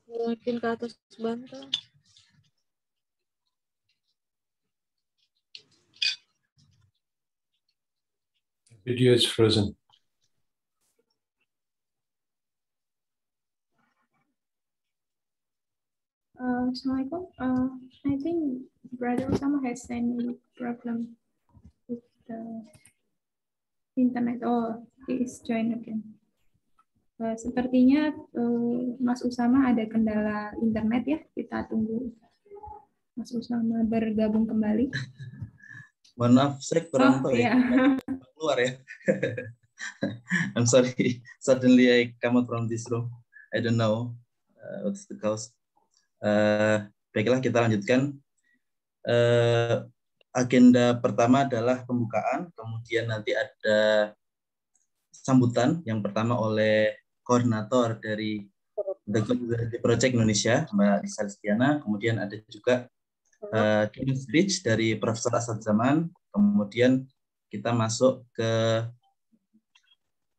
Mungkin ke atas bantal. Video is frozen. Assalamualaikum. I think Brother Osama has any problem with the internet. Oh, he is join again. Sepertinya Mas Usama ada kendala internet ya. Kita tunggu Mas Usama bergabung kembali. Mohon maaf, saya kurang tahu ya. Keluar ya. I'm sorry. Suddenly I come out from this room. I don't know what's the cause. Baiklah, kita lanjutkan. Agenda pertama adalah pembukaan, kemudian nanti ada sambutan yang pertama oleh koordinator dari The Project Indonesia, Mbak Lisa Listiana, kemudian ada juga keynote speech dari Profesor Asad Zaman, kemudian kita masuk ke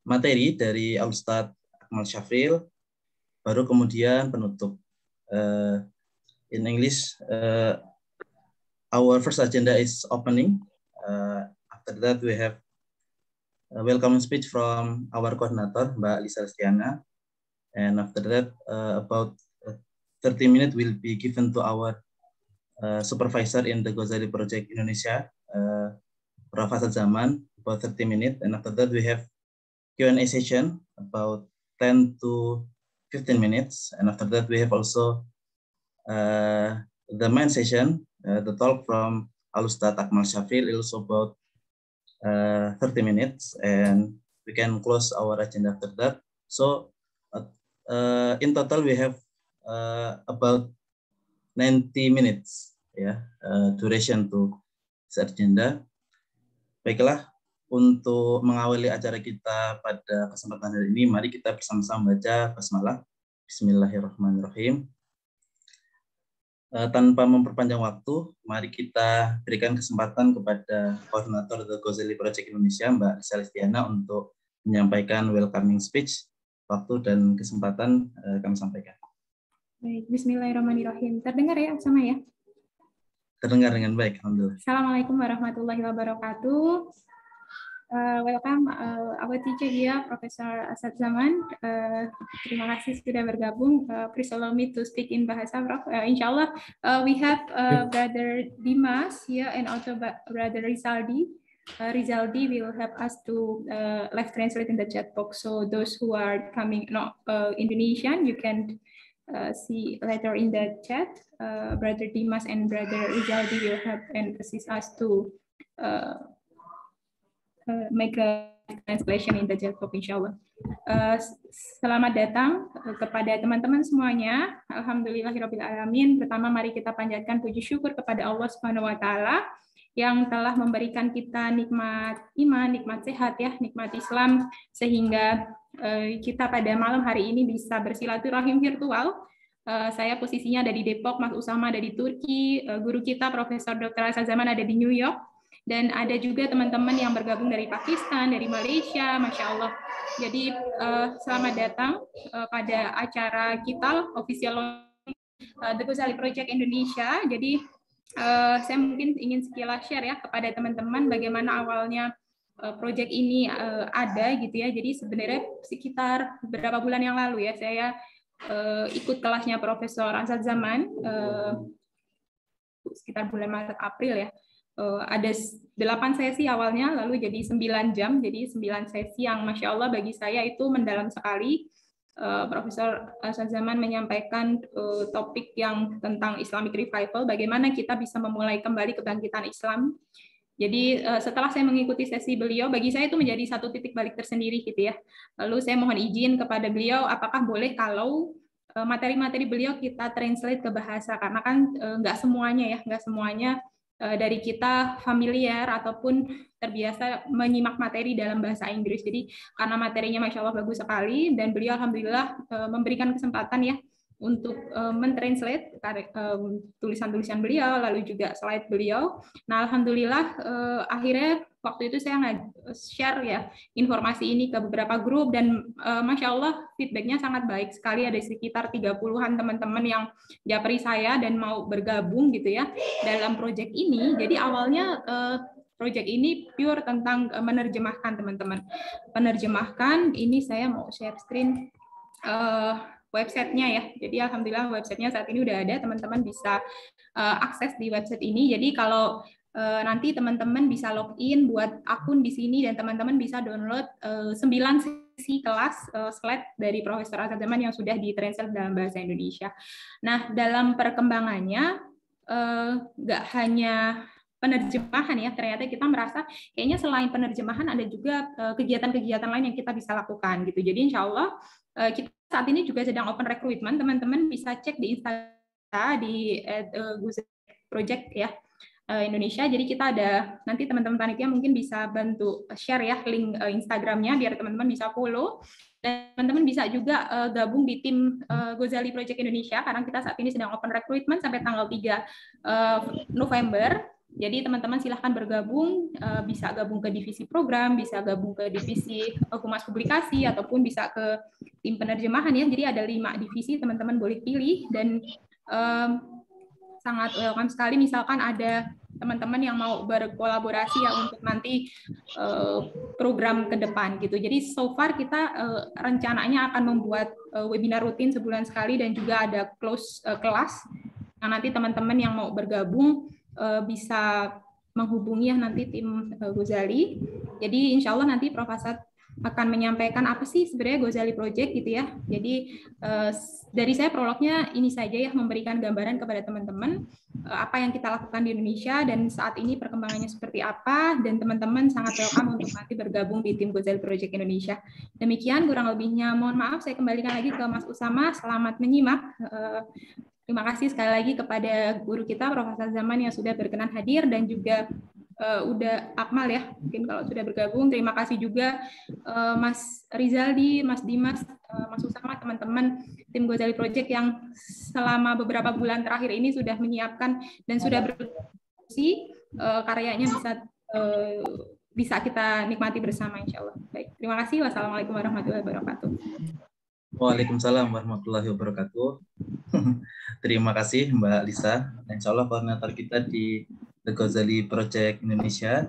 materi dari Al-Ustadz Akmal Syafril, baru kemudian penutup. In English, our first agenda is opening. After that, we have a welcoming speech from our coordinator, Mbak Lisa Listiana. And after that, about 30 minutes will be given to our supervisor in the Ghazali Project Indonesia, Prof. Asad Zaman, about 30 minutes. And after that, we have Q&A session, about 10 to 15 minutes. And after that, we have also the main session, the talk from Al-Ustadz Akmal Syafril, also about 30 minutes, and we can close our agenda after that. So in total we have about 90 minutes duration to this agenda. Baiklah, untuk mengawali acara kita pada kesempatan hari ini, mari kita bersama-sama baca basmalah. Bismillahirrahmanirrahim. Tanpa memperpanjang waktu, mari kita berikan kesempatan kepada koordinator The Ghazali Project Indonesia, Mbak Lisa Listiana, untuk menyampaikan welcoming speech. Waktu dan kesempatan kami sampaikan. Baik, Bismillahirrahmanirrahim. Terdengar ya sama ya? Terdengar dengan baik, alhamdulillah. Assalamualaikum warahmatullahi wabarakatuh. Welcome our teacher here, Profesor Asad Zaman. Terima kasih sudah bergabung. Please allow me to speak in bahasa Prof. Inshallah, we have Brother Dimas here and also Brother Rizaldi. Rizaldi will help us to live translate in the chat box. So those who are coming Indonesian, you can see later in the chat. Brother Dimas and Brother Rizaldi will help and assist us to make a translation in the chat box, insyaAllah. Selamat datang kepada teman-teman semuanya. Alhamdulillahirrabbilalamin. Pertama, mari kita panjatkan puji syukur kepada Allah Subhanahu wa Ta'ala yang telah memberikan kita nikmat iman, nikmat sehat, nikmat Islam, sehingga kita pada malam hari ini bisa bersilaturahim virtual. Saya posisinya ada di Depok, Mas Usama ada di Turki, guru kita Profesor Dr. Asad Zaman ada di New York, dan ada juga teman-teman yang bergabung dari Pakistan, dari Malaysia, Masya Allah. Jadi selamat datang pada acara kita official The Ghazali Project Indonesia. Jadi saya mungkin ingin sekilas share ya kepada teman-teman bagaimana awalnya project ini ada gitu ya. Jadi sebenarnya sekitar beberapa bulan yang lalu ya saya ikut kelasnya Profesor Asad Zaman sekitar bulan Maret April ya. Ada 8 sesi awalnya, lalu jadi 9 jam, jadi 9 sesi yang Masya Allah bagi saya itu mendalam sekali. Profesor Asad Zaman menyampaikan topik yang tentang Islamic Revival, bagaimana kita bisa memulai kembali kebangkitan Islam. Jadi setelah saya mengikuti sesi beliau, bagi saya itu menjadi satu titik balik tersendiri gitu ya. Lalu saya mohon izin kepada beliau, apakah boleh kalau materi-materi beliau kita translate ke bahasa, karena kan nggak semuanya dari kita familiar ataupun terbiasa menyimak materi dalam bahasa Inggris. Jadi karena materinya Masya Allah bagus sekali dan beliau alhamdulillah memberikan kesempatan ya untuk mentranslate tulisan-tulisan beliau, lalu juga slide beliau. Nah, alhamdulillah akhirnya waktu itu saya share ya informasi ini ke beberapa grup, dan Masya Allah feedbacknya sangat baik sekali. Ada sekitar 30-an teman-teman yang japri saya dan mau bergabung gitu ya dalam proyek ini. Jadi awalnya proyek ini pure tentang menerjemahkan teman-teman. Penerjemahkan ini saya mau share screen websitenya ya. Jadi alhamdulillah websitenya saat ini udah ada, teman-teman bisa akses di website ini. Jadi kalau nanti teman-teman bisa login buat akun di sini, dan teman-teman bisa download 9 sesi kelas slide dari Profesor Asad Zaman yang sudah ditranslate dalam bahasa Indonesia. Nah, dalam perkembangannya nggak hanya penerjemahan ya, ternyata kita merasa kayaknya selain penerjemahan ada juga kegiatan-kegiatan lain yang kita bisa lakukan gitu. Jadi insya Allah kita saat ini juga sedang open recruitment, teman-teman bisa cek di Instagram di Gozali Project ya Indonesia. Jadi kita ada, nanti teman-teman panitia mungkin bisa bantu share ya link Instagramnya biar teman-teman bisa follow, dan teman-teman bisa juga gabung di tim Gozali Project Indonesia, karena kita saat ini sedang open recruitment sampai tanggal 3 November. Jadi teman-teman silahkan bergabung, bisa gabung ke divisi program, bisa gabung ke divisi humas publikasi, ataupun bisa ke tim penerjemahan ya. Jadi ada 5 divisi, teman-teman boleh pilih, dan sangat welcome sekali misalkan ada teman-teman yang mau berkolaborasi ya untuk nanti program ke depan gitu. Jadi so far kita rencananya akan membuat webinar rutin sebulan sekali, dan juga ada close kelas yang nanti teman-teman yang mau bergabung bisa menghubungi ya nanti tim Gozali. Jadi insya Allah nanti Prof. Asad akan menyampaikan apa sih sebenarnya Gozali Project gitu ya. Jadi dari saya prolognya ini saja ya, memberikan gambaran kepada teman-teman apa yang kita lakukan di Indonesia dan saat ini perkembangannya seperti apa, dan teman-teman sangat welcome untuk nanti bergabung di tim Gozali Project Indonesia. Demikian kurang lebihnya, mohon maaf, saya kembalikan lagi ke Mas Usama. Selamat menyimak. Terima kasih sekali lagi kepada guru kita Profesor Zaman yang sudah berkenan hadir, dan juga udah Akmal ya mungkin kalau sudah bergabung. Terima kasih juga Mas Rizaldi, Mas Dimas, Mas Usama, teman-teman tim Gozali Project yang selama beberapa bulan terakhir ini sudah menyiapkan dan sudah berfungsi, karyanya bisa kita nikmati bersama insya Allah. Baik, terima kasih. Wassalamualaikum warahmatullahi wabarakatuh. Waalaikumsalam warahmatullahi wabarakatuh. Terima kasih Mbak Lisa. Insya Allah koordinator kita di The Gozali Project Indonesia.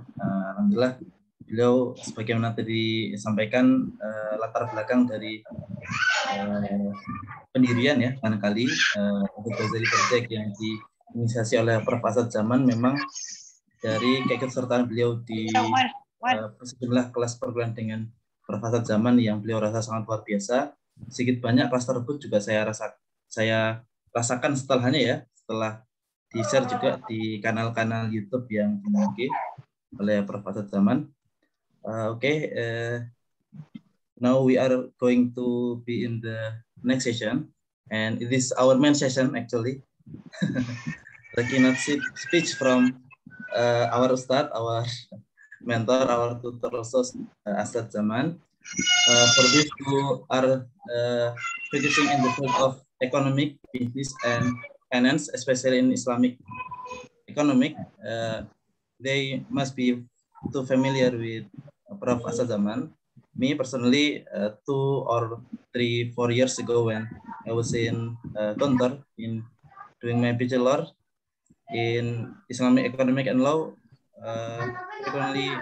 Alhamdulillah beliau sebagaimana tadi disampaikan latar belakang dari pendirian ya barangkali The Gozali Project yang diinisiasi oleh Prof. Asad Zaman, memang dari keikutsertaan beliau di sejumlah kelas perguruan dengan Prof. Asad Zaman yang beliau rasa sangat luar biasa. Sedikit banyak kelas tersebut juga saya rasakan setelah di-share juga di kanal-kanal YouTube yang dimiliki oleh Prof. Asad Zaman. Now we are going to be in the next session, and it is our main session actually. The keynote speech from our Ustad, our mentor, our tutor also, Asad Zaman. For those who are focusing in the field of economic, business, and finance, especially in Islamic economic, they must be too familiar with Prof. Asad Zaman. Me personally, 2 or 3, 4 years ago when I was in Gontor in doing my bachelor in Islamic economic and law, I can only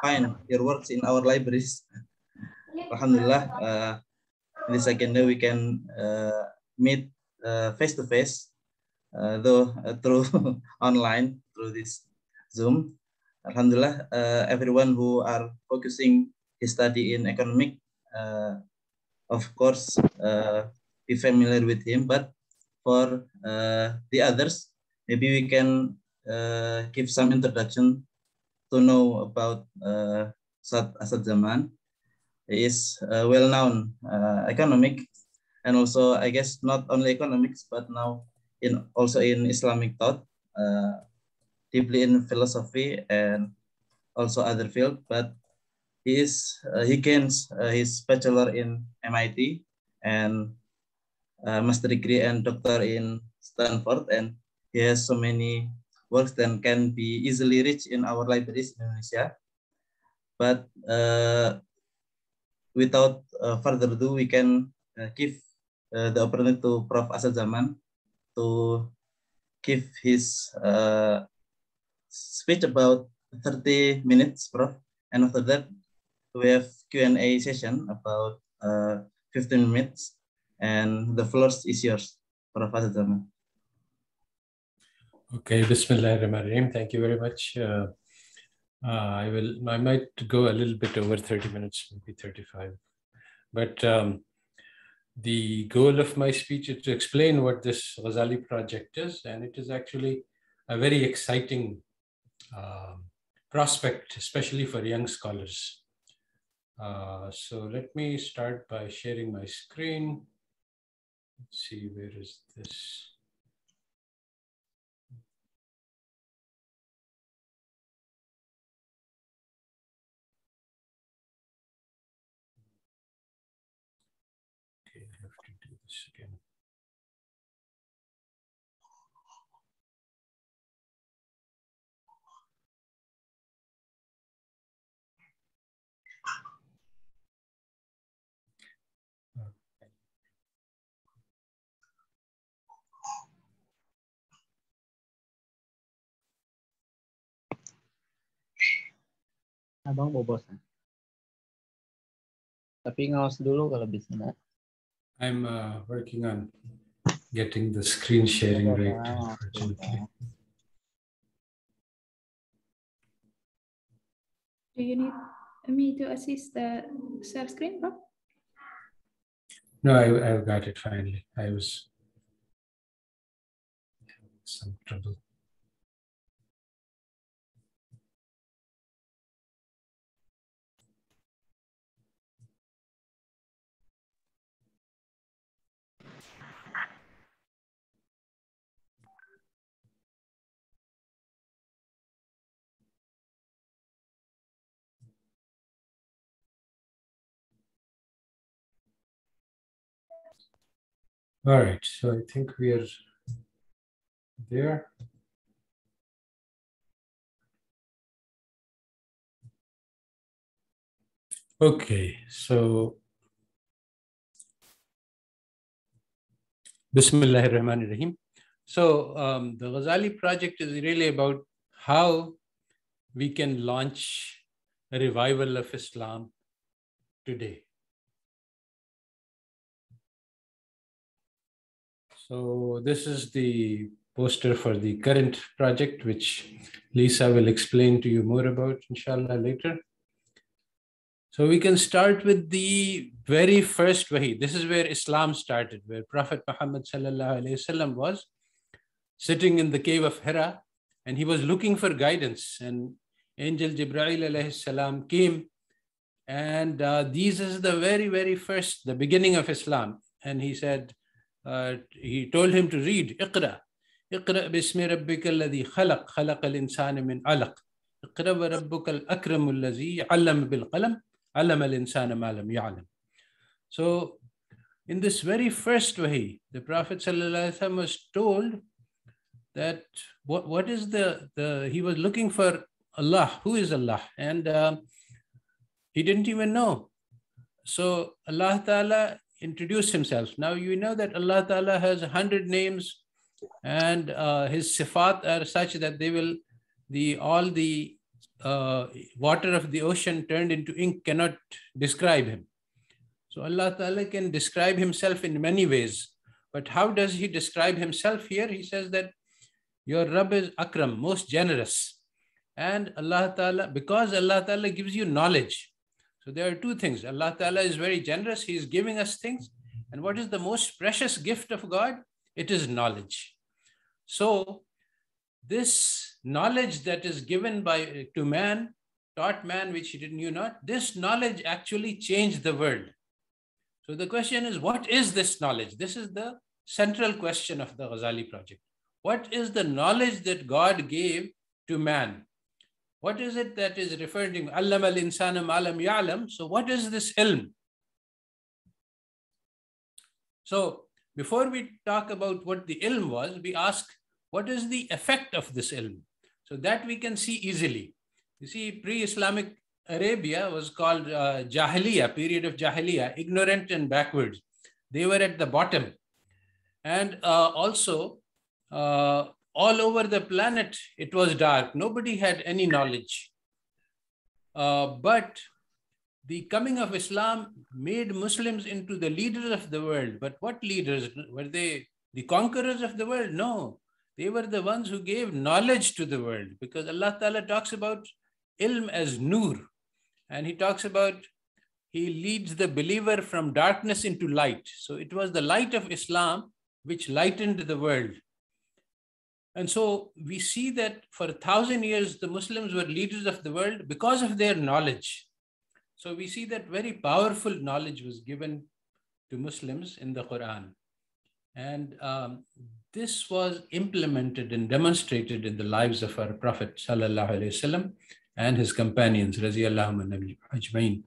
find your works in our libraries. Alhamdulillah, in the second day we can meet face to face, though through online, through this Zoom. Alhamdulillah, everyone who are focusing his study in economic, of course, be familiar with him. But for the others, maybe we can give some introduction to know about Asad Zaman. He is well-known economic, and also I guess not only economics, but now also in Islamic thought, deeply in philosophy and also other field. But he gains his bachelor in MIT, and master degree and doctor in Stanford, and he has so many works that can be easily reached in our libraries in Indonesia. But without further ado, we can give the opportunity to Prof. Asad Zaman to give his speech about 30 minutes, Prof. And after that, we have Q&A session about 15 minutes. And the floor is yours, Prof. Asad Zaman. Okay, Bismillahirrahmanirrahim. Thank you very much. I might go a little bit over 30 minutes, maybe 35. But the goal of my speech is to explain what this Ghazali project is, and it is actually a very exciting prospect, especially for young scholars. So let me start by sharing my screen. Let's see, where is this? Okay, I have to do this again. Abang bobosan. Tapi ngawas dulu kalau bisa. I'm working on getting the screen sharing right, unfortunately. Do you need me to assist the share screen, Prof? No, I've got it finally. I was having some trouble. All right, so I think we are there. Okay, so Bismillahirrahmanirrahim. So the Ghazali project is really about how we can launch a revival of Islam today. So this is the poster for the current project, which Lisa will explain to you more about, inshallah, later. So we can start with the very first wahi. This is where Islam started, where Prophet Muhammad sallallahu alaihi wasallam was sitting in the cave of Hira, and he was looking for guidance. And Angel Jibreel alayhi salam came, and this is the very, very first, the beginning of Islam. And he said, he told him to read, Iqra. Iqra bismi rabbika alladhi khalaq, khalaqa al-insana min alaq. Iqra wa rabbuka al-akramu alladhi allama bil qalam, allama al-insana ma lam ya'lam. So in this very first wahi, the Prophet ﷺ was told that what is he was looking for Allah, who is Allah? And he didn't even know. So Allah Ta'ala introduced himself. Now you know that Allah Ta'ala has 100 names, and his sifat are such that they will, all the water of the ocean turned into ink cannot describe him. So Allah Ta'ala can describe himself in many ways. But how does he describe himself here? He says that your Rabb is Akram, most generous. And Allah Ta'ala, because Allah Ta'ala gives you knowledge. So there are two things. Allah Ta'ala is very generous. He is giving us things. And what is the most precious gift of God? It is knowledge. So this knowledge that is given to man, taught man, which he knew not, this knowledge actually changed the world. So the question is, what is this knowledge? This is the central question of the Ghazali project. What is the knowledge that God gave to man? What is it that is referred to? Allama al-insana ma lam ya'lam. So what is this ilm? So before we talk about what the ilm was, we ask, what is the effect of this ilm? So that we can see easily. You see, pre-Islamic Arabia was called Jahiliyyah, period of Jahiliyyah, ignorant and backwards. They were at the bottom. And also, all over the planet, it was dark. Nobody had any knowledge. But the coming of Islam made Muslims into the leaders of the world. But what leaders? Were they the conquerors of the world? No. They were the ones who gave knowledge to the world, because Allah Ta'ala talks about ilm as nur. And he talks about, he leads the believer from darkness into light. So it was the light of Islam which lightened the world. And so we see that for 1,000 years, the Muslims were leaders of the world because of their knowledge. So we see that very powerful knowledge was given to Muslims in the Quran. And this was implemented and demonstrated in the lives of our Prophet Sallallahu Alaihi Wasallam and his companions, Raziyallahu anhum ajmain.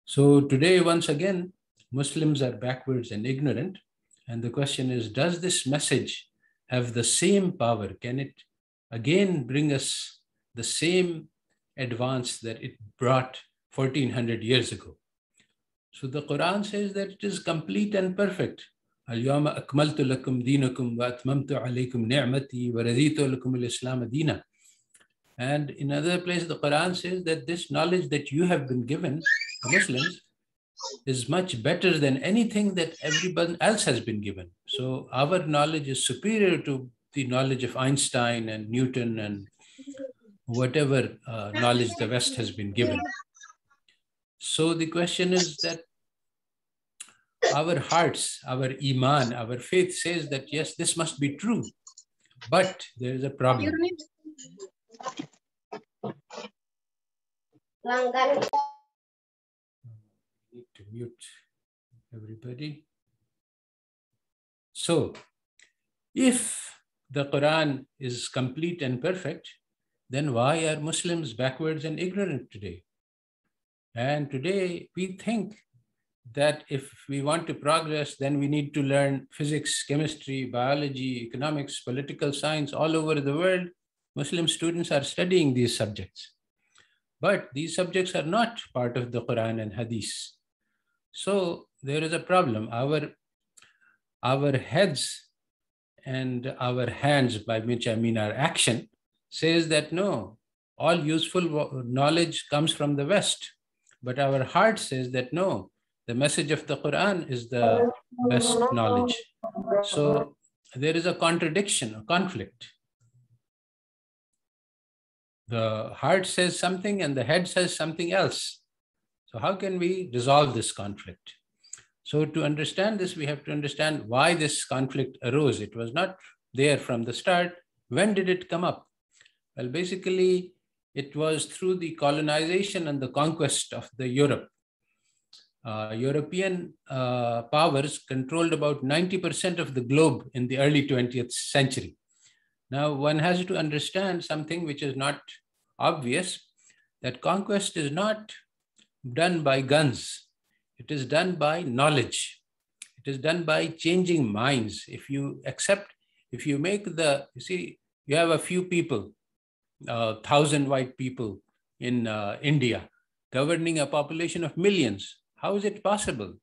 So today, once again, Muslims are backwards and ignorant. And the question is, does this message have the same power? Can it again bring us the same advance that it brought 1400 years ago? So the Quran says that it is complete and perfect. Al-yawma akmaltu lakum dinakum wa atmamtu alaykum ni'mati wa raditu lakum al-islam deena. And in another place, the Quran says that this knowledge that you have been given, Muslims, is much better than anything that everyone else has been given. So our knowledge is superior to the knowledge of Einstein and Newton and whatever knowledge the West has been given. So the question is that our hearts, our iman, our faith says that yes, this must be true, but there is a problem. Need to mute everybody. So if the Quran is complete and perfect, then why are Muslims backwards and ignorant today? And today we think that if we want to progress, then we need to learn physics, chemistry, biology, economics, political science. All over the world, Muslim students are studying these subjects. But these subjects are not part of the Quran and Hadith. So there is a problem. Our heads and our hands, by which I mean our action, says that no, all useful knowledge comes from the West. But our heart says that no, the message of the Quran is the best knowledge. So there is a contradiction, a conflict. The heart says something and the head says something else. So how can we resolve this conflict? So to understand this, we have to understand why this conflict arose. It was not there from the start. When did it come up? Well, basically, it was through the colonization and the conquest of the Europe. European powers controlled about 90% of the globe in the early 20th century. Now, one has to understand something which is not obvious, that conquest is not done by guns. It is done by knowledge. It is done by changing minds. If you have a few people, 1,000 white people in India governing a population of millions. How is it possible?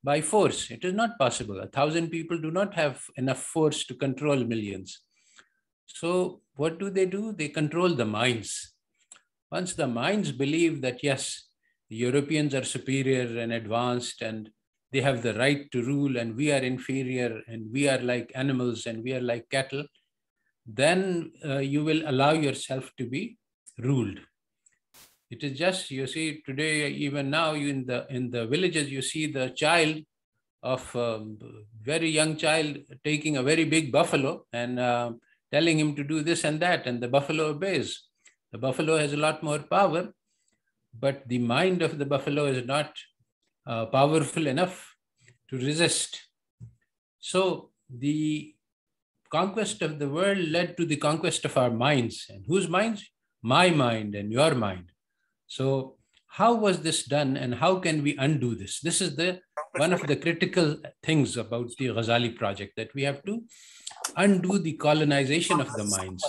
By force. It is not possible. 1,000 people do not have enough force to control millions. So what do? They control the minds. Once the minds believe that, yes, the Europeans are superior and advanced and they have the right to rule and we are inferior and we are like animals and we are like cattle, then you will allow yourself to be ruled. It is just, you see, today, even now, in the villages, you see the child of very young child taking a very big buffalo and telling him to do this and that, and the buffalo obeys. The buffalo has a lot more power, but the mind of the buffalo is not powerful enough to resist. So the conquest of the world led to the conquest of our minds. And whose minds? My mind and your mind. So how was this done and how can we undo this? This is the one of the critical things about the Ghazali project, that we have to undo the colonization of the minds.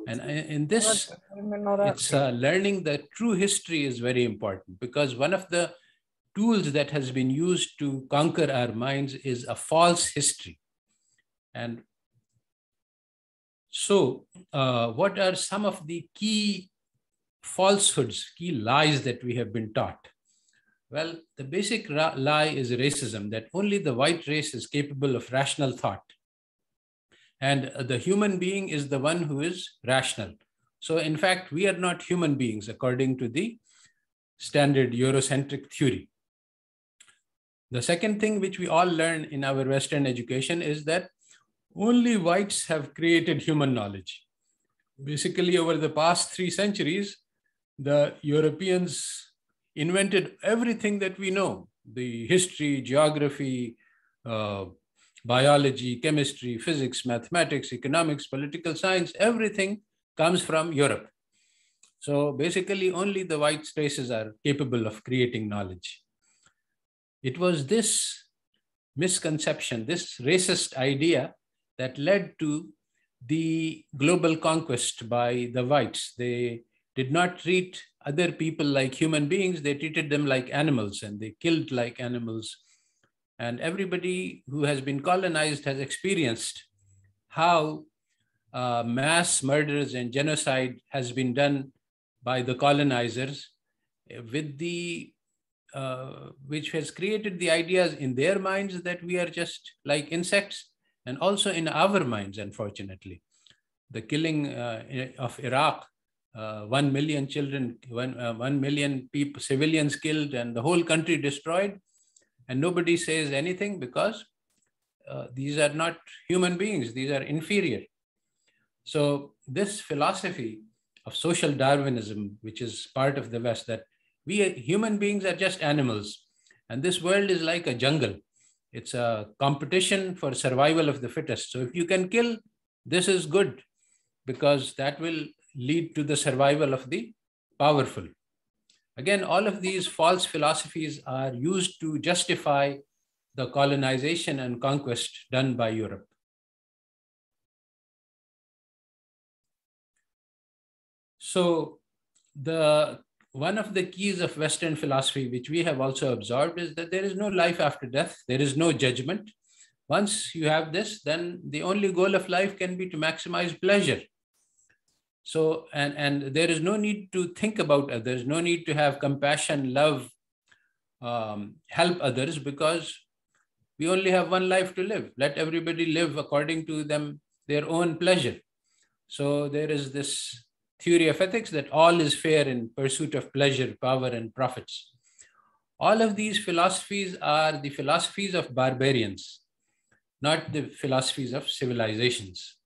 And in this, it's learning the true history is very important, because one of the tools that has been used to conquer our minds is a false history. And so what are some of the key falsehoods, key lies that we have been taught? Well, the basic lie is racism, that only the white race is capable of rational thought. And the human being is the one who is rational. So in fact, we are not human beings according to the standard Eurocentric theory. The second thing which we all learn in our Western education is that only whites have created human knowledge. Basically, over the past 3 centuries, the Europeans invented everything that we know: the history, geography, biology, chemistry, physics, mathematics, economics, political science, everything comes from Europe. So basically, only the white races are capable of creating knowledge. It was this misconception, this racist idea, that led to the global conquest by the whites. They did not treat other people like human beings, they treated them like animals, and they killed like animals. And everybody who has been colonized has experienced how mass murders and genocide has been done by the colonizers, with the which has created the ideas in their minds that we are just like insects, and also in our minds, unfortunately. The killing of Iraq, 1 million children, 1 million people, civilians killed, and the whole country destroyed. And nobody says anything, because these are not human beings, these are inferior. So this philosophy of social Darwinism, which is part of the West, that we human beings are just animals, and this world is like a jungle. It's a competition for survival of the fittest. So if you can kill, this is good, because that will lead to the survival of the powerful. Again, all of these false philosophies are used to justify the colonization and conquest done by Europe. So one of the keys of Western philosophy, which we have also absorbed, is that there is no life after death. There is no judgment. Once you have this, then the only goal of life can be to maximize pleasure. So, and there is no need to think about others, no need to have compassion, love, help others, because we only have one life to live. Let everybody live according to their own pleasure. So there is this theory of ethics that all is fair in pursuit of pleasure, power, and profits. All of these philosophies are the philosophies of barbarians, not the philosophies of civilizations.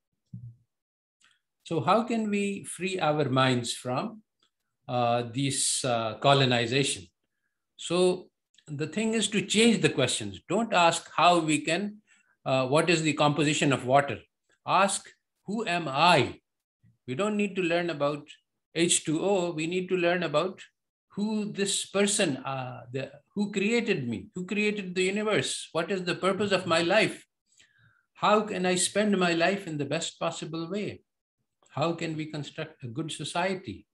So how can we free our minds from this colonization? So the thing is to change the questions. Don't ask how we can, what is the composition of water? Ask, who am I? We don't need to learn about H2O. We need to learn about who this person, who created me, who created the universe. What is the purpose of my life? How can I spend my life in the best possible way? How can we construct a good society?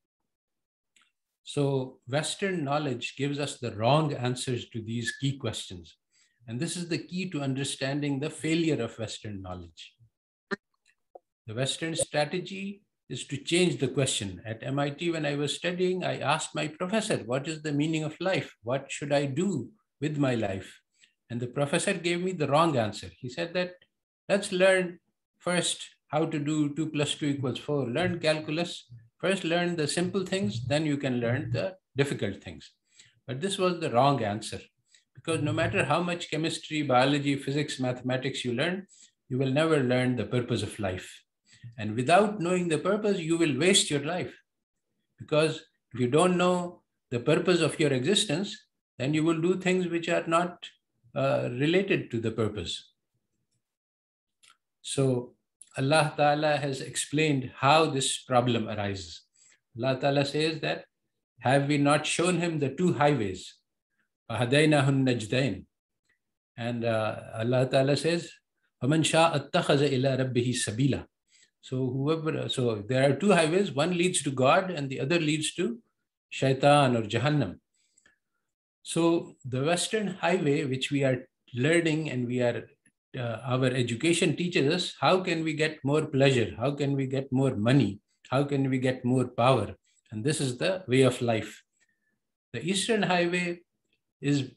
So Western knowledge gives us the wrong answers to these key questions. And this is the key to understanding the failure of Western knowledge. The Western strategy is to change the question. At MIT, when I was studying, I asked my professor, what is the meaning of life? What should I do with my life? And the professor gave me the wrong answer. He said that, let's learn first how to do 2 + 2 = 4. Learn calculus. First learn the simple things, then you can learn the difficult things. But this was the wrong answer, because no matter how much chemistry, biology, physics, mathematics you learn, you will never learn the purpose of life. And without knowing the purpose, you will waste your life. Because if you don't know the purpose of your existence, then you will do things which are not related to the purpose. So Allah Ta'ala has explained how this problem arises. Allah Ta'ala says that, have we not shown him the 2 highways? فَهَدَيْنَاهُ النَّجْدَيْنِ. And Allah Ta'ala says, فَمَنْ شَاءَ اتَّخَذَ إِلَىٰ رَبِّهِ سَبِيلًا. So there are two highways. One leads to God and the other leads to Shaitan or Jahannam. So the Western highway, which we are learning and our education teaches us, how can we get more pleasure? How can we get more money? How can we get more power? And this is the way of life. The Eastern highway is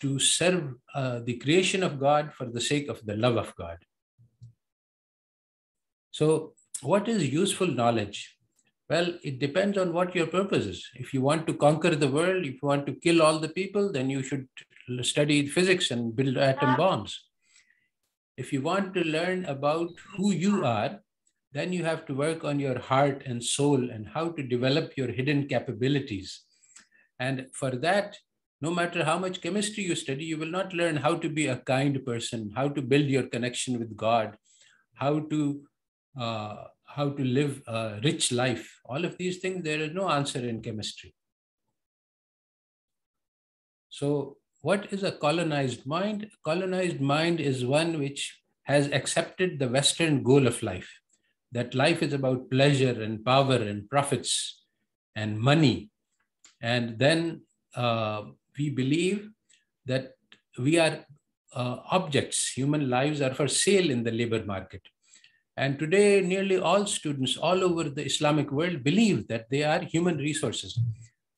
to serve the creation of God for the sake of the love of God. So what is useful knowledge? Well, it depends on what your purpose is. If you want to conquer the world, if you want to kill all the people, then you should study physics and build atom bombs. If you want to learn about who you are, then you have to work on your heart and soul and how to develop your hidden capabilities. And for that, no matter how much chemistry you study, you will not learn how to be a kind person, how to build your connection with God, how to live a rich life. All of these things, there is no answer in chemistry. So what is a colonized mind? A colonized mind is one which has accepted the Western goal of life, that life is about pleasure and power and profits and money. And then we believe that we are objects. Human lives are for sale in the labor market. And today, nearly all students all over the Islamic world believe that they are human resources,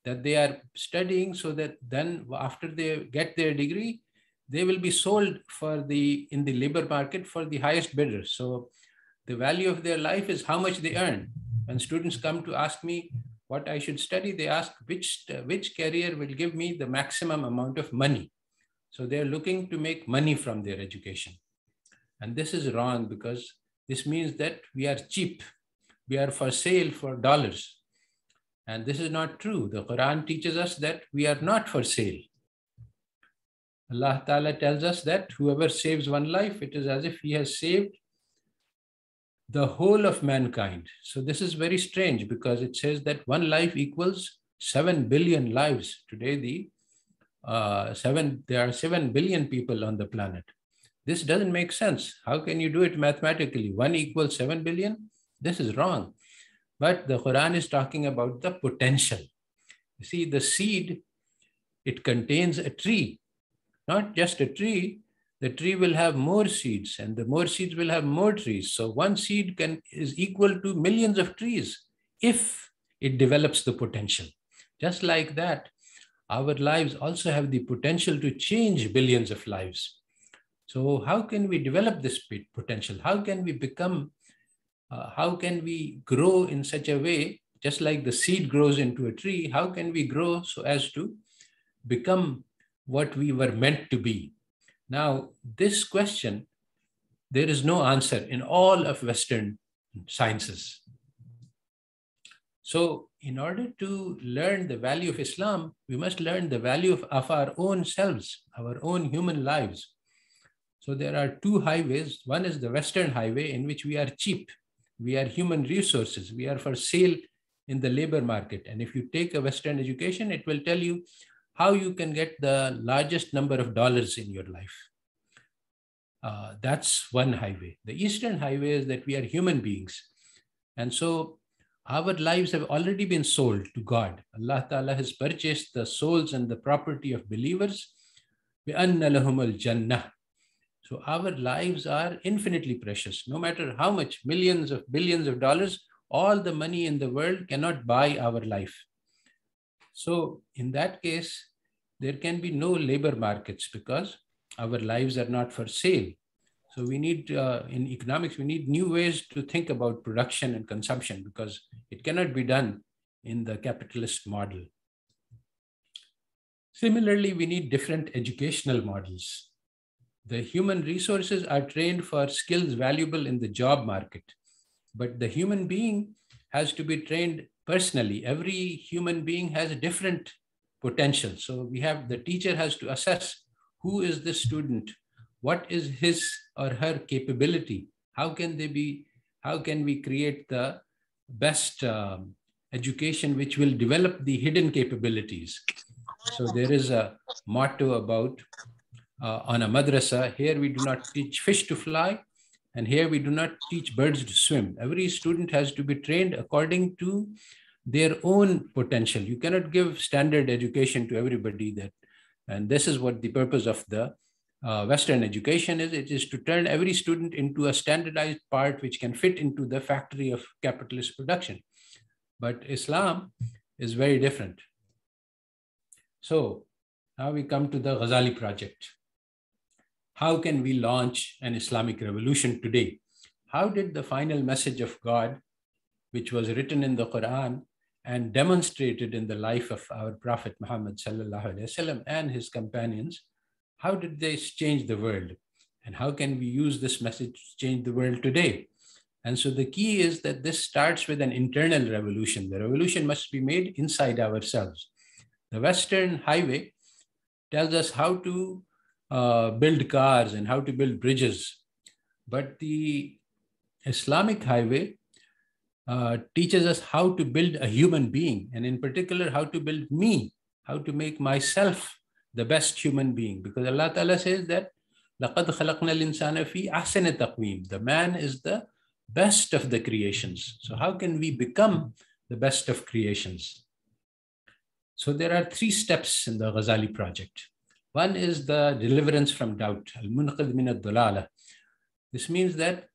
that they are studying so that then after they get their degree, they will be sold in the labor market for the highest bidder. So the value of their life is how much they earn. When students come to ask me what I should study, they ask which career will give me the maximum amount of money. So they're looking to make money from their education. And this is wrong, because this means that we are cheap. We are for sale for dollars. And this is not true. The Quran teaches us that we are not for sale. Allah Ta'ala tells us that whoever saves one life, it is as if he has saved the whole of mankind. So this is very strange, because it says that one life equals 7 billion lives. Today, there are 7 billion people on the planet. This doesn't make sense. How can you do it mathematically? 1 equals 7 billion? This is wrong. But the Quran is talking about the potential. You see, the seed, it contains a tree, not just a tree. The tree will have more seeds, and the more seeds will have more trees. So one seed is equal to millions of trees if it develops the potential. Just like that, our lives also have the potential to change billions of lives. So how can we develop this potential? How can we grow in such a way, just like the seed grows into a tree? How can we grow so as to become what we were meant to be? Now, this question, there is no answer in all of Western sciences. So in order to learn the value of Islam, we must learn the value of our own selves, our own human lives. So there are two highways. One is the Western highway, in which we are cheap. We are human resources. We are for sale in the labor market. And if you take a Western education, it will tell you how you can get the largest number of dollars in your life. That's one highway. The Eastern highway is that we are human beings. And so our lives have already been sold to God. Allah Ta'ala has purchased the souls and the property of believers. بِأَنَّ لَهُمُ الْجَنَّةِ. So our lives are infinitely precious. No matter how much, millions of billions of dollars, all the money in the world cannot buy our life. So in that case, there can be no labor markets, because our lives are not for sale. So we need, in economics, we need new ways to think about production and consumption, because it cannot be done in the capitalist model. Similarly, we need different educational models. The human resources are trained for skills valuable in the job market, but the human being has to be trained personally. Every human being has a different potential. So the teacher has to assess who is this student, what is his or her capability, how can we create the best education which will develop the hidden capabilities. So there is a motto about on a madrasa. Here we do not teach fish to fly, and here we do not teach birds to swim. Every student has to be trained according to their own potential. You cannot give standard education to everybody. And this is what the purpose of the Western education is. It is to turn every student into a standardized part which can fit into the factory of capitalist production. But Islam is very different. So now we come to the Ghazali project. How can we launch an Islamic revolution today? How did the final message of God, which was written in the Quran and demonstrated in the life of our Prophet Muhammad sallallahu alaihi wasallam and his companions, how did they change the world? And how can we use this message to change the world today? And so the key is that this starts with an internal revolution. The revolution must be made inside ourselves. The Western highway tells us how to build cars and how to build bridges. But the Islamic highway teaches us how to build a human being, and in particular, how to build me, how to make myself the best human being. Because Allah Ta'ala says that, لَقَدْ خَلَقْنَا الْإِنسَانَ فِي أَحْسَنِ تَقْوِيمٍ. The man is the best of the creations. So how can we become the best of creations? So there are 3 steps in the Ghazali project. One is the deliverance from doubt, al-munqidh min ad-dalala. This means that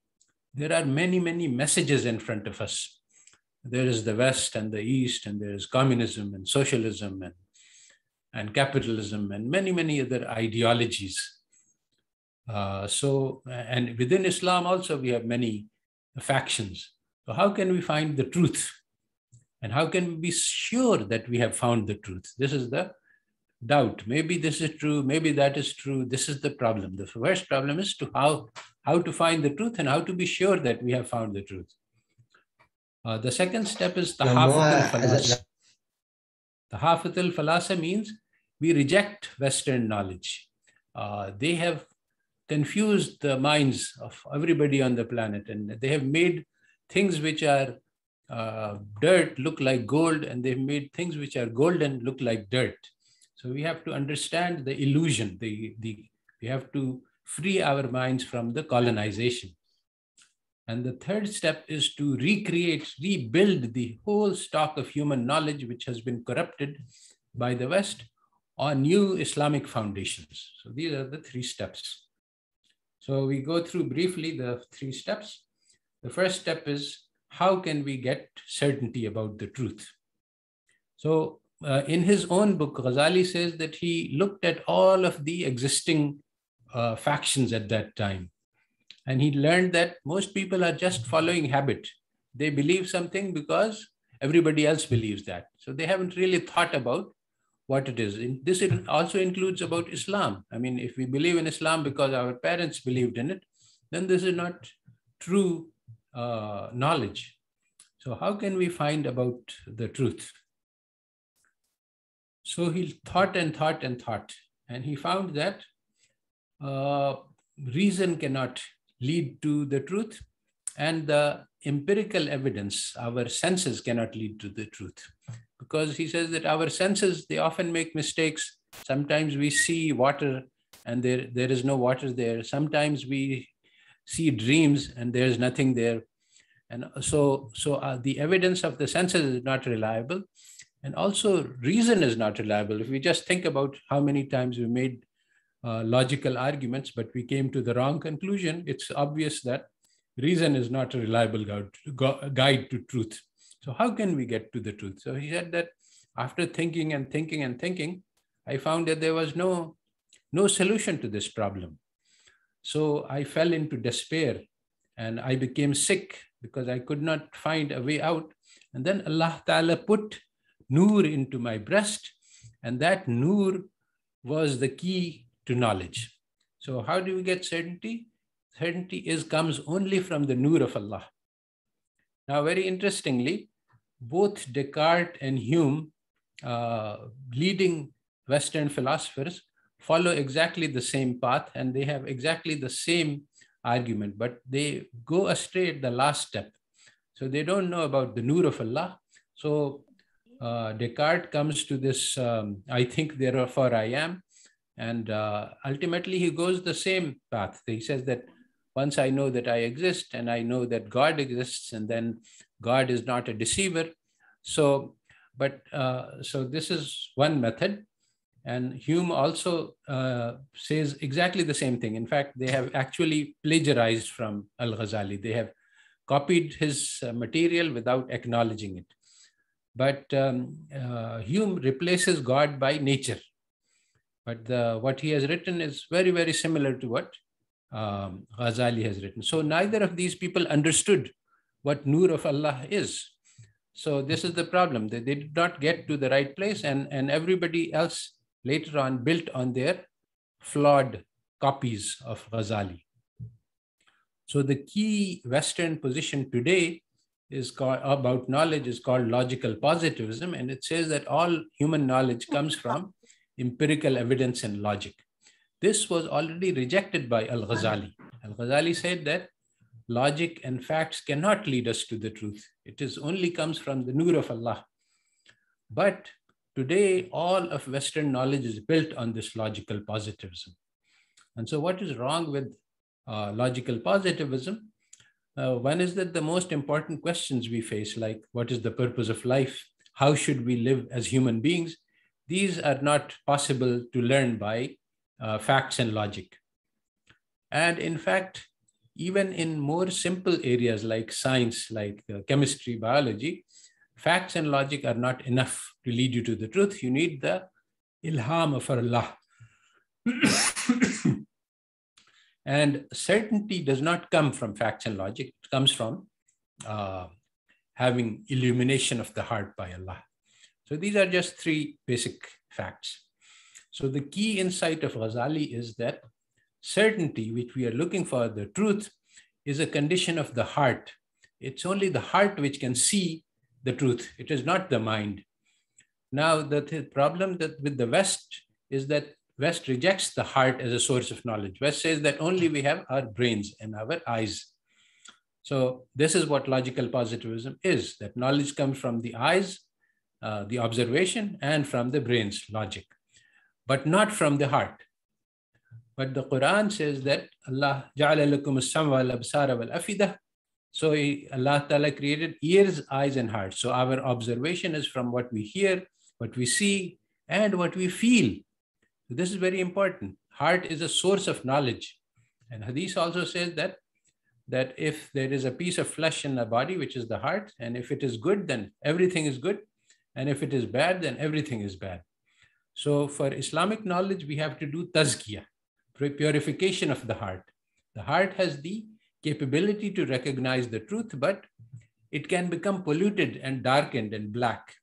there are many, many messages in front of us. There is the West and the East, and there is communism and socialism and capitalism and many, many other ideologies. And within Islam also we have many factions. So how can we find the truth? And how can we be sure that we have found the truth? This is the doubt. Maybe this is true, maybe that is true. This is the problem. The first problem is to how to find the truth and how to be sure that we have found the truth. The second step is tahafut al-falasa. Tahafut al-falasa means we reject Western knowledge. They have confused the minds of everybody on the planet, and they have made things which are dirt look like gold, and they've made things which are golden look like dirt. So we have to understand the illusion. We have to free our minds from the colonization. And the third step is to rebuild the whole stock of human knowledge which has been corrupted by the West on new Islamic foundations. So these are the 3 steps. So we go through briefly the 3 steps. The first step is, how can we get certainty about the truth? So in his own book, Ghazali says that he looked at all of the existing factions at that time. And he learned that most people are just following habit. They believe something because everybody else believes that. So they haven't really thought about what it is. This also includes about Islam. I mean, if we believe in Islam because our parents believed in it, then this is not true knowledge. So how can we find about the truth? So he thought and thought and thought, and he found that reason cannot lead to the truth, and the empirical evidence, our senses, cannot lead to the truth. Because he says that our senses, they often make mistakes. Sometimes we see water and there is no water there. Sometimes we see dreams and there's nothing there. And so the evidence of the senses is not reliable. And also reason is not reliable. If we just think about how many times we made logical arguments, but we came to the wrong conclusion, it's obvious that reason is not a reliable guide to truth. So how can we get to the truth? So he said that after thinking and thinking and thinking, I found that there was no solution to this problem. So I fell into despair and I became sick because I could not find a way out. And then Allah Ta'ala put Noor into my breast, and that Noor was the key to knowledge. So how do we get certainty? Certainty comes only from the Noor of Allah. Now, very interestingly, both Descartes and Hume, leading Western philosophers, follow exactly the same path, and they have exactly the same argument, but they go astray at the last step. So they don't know about the Noor of Allah. So Descartes comes to this, I think therefore I am. And ultimately, he goes the same path. He says that once I know that I exist and I know that God exists, and then God is not a deceiver. So this is one method. And Hume also says exactly the same thing. In fact, they have actually plagiarized from Al-Ghazali. They have copied his material without acknowledging it. But Hume replaces God by nature. But what he has written is very, very similar to what Ghazali has written. So neither of these people understood what Nur of Allah is. So this is the problem. They did not get to the right place, and everybody else later on built on their flawed copies of Ghazali. So the key Western position today is about knowledge is called logical positivism, and it says that all human knowledge comes from empirical evidence and logic. This was already rejected by Al-Ghazali. Al-Ghazali said that logic and facts cannot lead us to the truth. It is only comes from the Nur of Allah. But today, all of Western knowledge is built on this logical positivism. And so what is wrong with logical positivism? One is that the most important questions we face, like what is the purpose of life? How should we live as human beings? These are not possible to learn by facts and logic. And in fact, even in more simple areas like science, like chemistry, biology, facts and logic are not enough to lead you to the truth. You need the ilham of Allah. And certainty does not come from facts and logic. It comes from having illumination of the heart by Allah. So these are just three basic facts. So the key insight of Ghazali is that certainty, which we are looking for, the truth, is a condition of the heart. It's only the heart which can see the truth. It is not the mind. Now, the problem that with the West is that West rejects the heart as a source of knowledge. West says that only we have our brains and our eyes. So this is what logical positivism is, that knowledge comes from the eyes, the observation, and from the brain's logic, but not from the heart. But the Quran says that Allah ja'ala lakum as-sam'a wal absara wal afidah. So Allah Ta'ala created ears, eyes, and hearts. So our observation is from what we hear, what we see, and what we feel. So this is very important. Heart is a source of knowledge. And Hadith also says that if there is a piece of flesh in the body, which is the heart, and if it is good, then everything is good. And if it is bad, then everything is bad. So for Islamic knowledge, we have to do tazkiyah, purification of the heart. The heart has the capability to recognize the truth, but it can become polluted and darkened and black,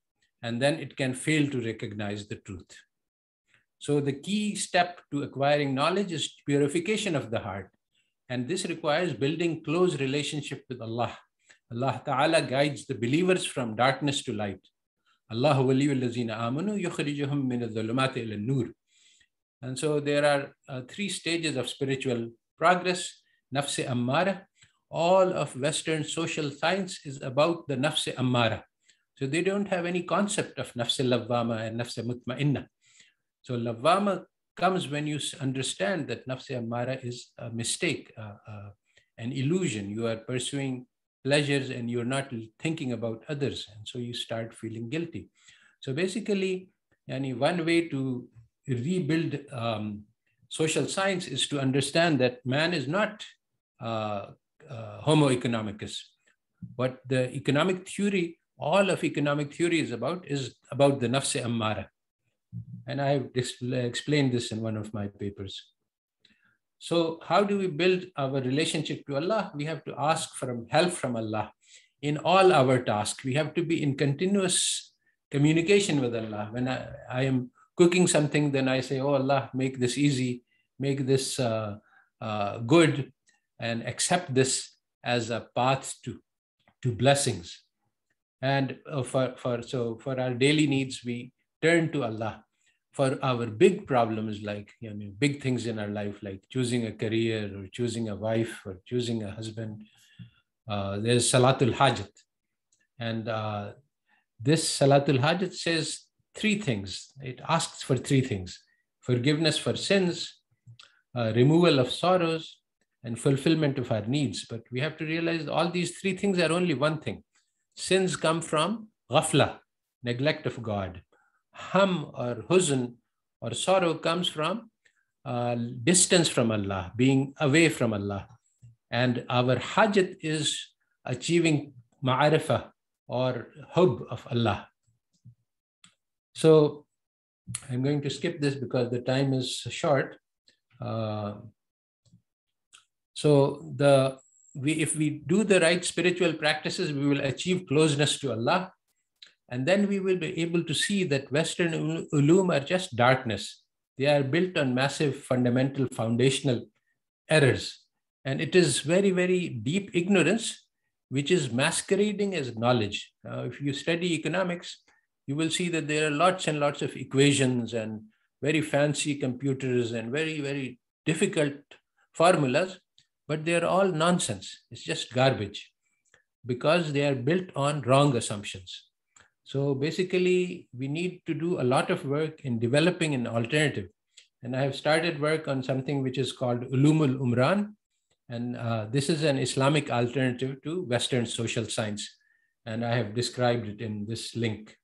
and then it can fail to recognize the truth. So the key step to acquiring knowledge is purification of the heart. And this requires building close relationship with Allah. Allah Ta'ala guides the believers from darkness to light. Allahu waliyul lazina amanu yukhrijuhum min adh-dhulumati ila an-nur. And so there are three stages of spiritual progress. Nafs-e ammara. All of Western social science is about the nafs-e ammara. So they don't have any concept of nafs-e lawwama and nafs-e mutma'inna. So lawwama comes when you understand that nafs-e ammara is a mistake, an illusion. You are pursuing pleasures and you're not thinking about others. And so you start feeling guilty. So basically, one way to rebuild social science is to understand that man is not homo economicus. What the economic theory, all of economic theory is about the nafs-e ammara. And I have explained this in one of my papers. So how do we build our relationship to Allah? We have to ask for help from Allah in all our tasks. We have to be in continuous communication with Allah. When I am cooking something, then I say, oh Allah, make this easy, make this good, and accept this as a path to blessings. And for our daily needs, we turn to Allah. For our big problems, like big things in our life, like choosing a career or choosing a wife or choosing a husband, there's Salatul Hajat. And this Salatul Hajat says three things. It asks for three things. forgiveness for sins, removal of sorrows, and fulfillment of our needs. But we have to realize all these three things are only one thing. Sins come from ghafla, neglect of God. Hum or huzn or sorrow comes from distance from Allah, being away from Allah. And our hajat is achieving ma'arifah or hub of Allah. So I'm going to skip this because the time is short. If we do the right spiritual practices, we will achieve closeness to Allah. And then we will be able to see that Western ulum are just darkness. They are built on massive fundamental foundational errors. And it is very, very deep ignorance, which is masquerading as knowledge. If you study economics, you will see that there are lots and lots of equations and very fancy computers and very, very difficult formulas, but they are all nonsense. It's just garbage because they are built on wrong assumptions. So basically, we need to do a lot of work in developing an alternative. And I have started work on something which is called Ulumul Umran. And this is an Islamic alternative to Western social science. And I have described it in this link.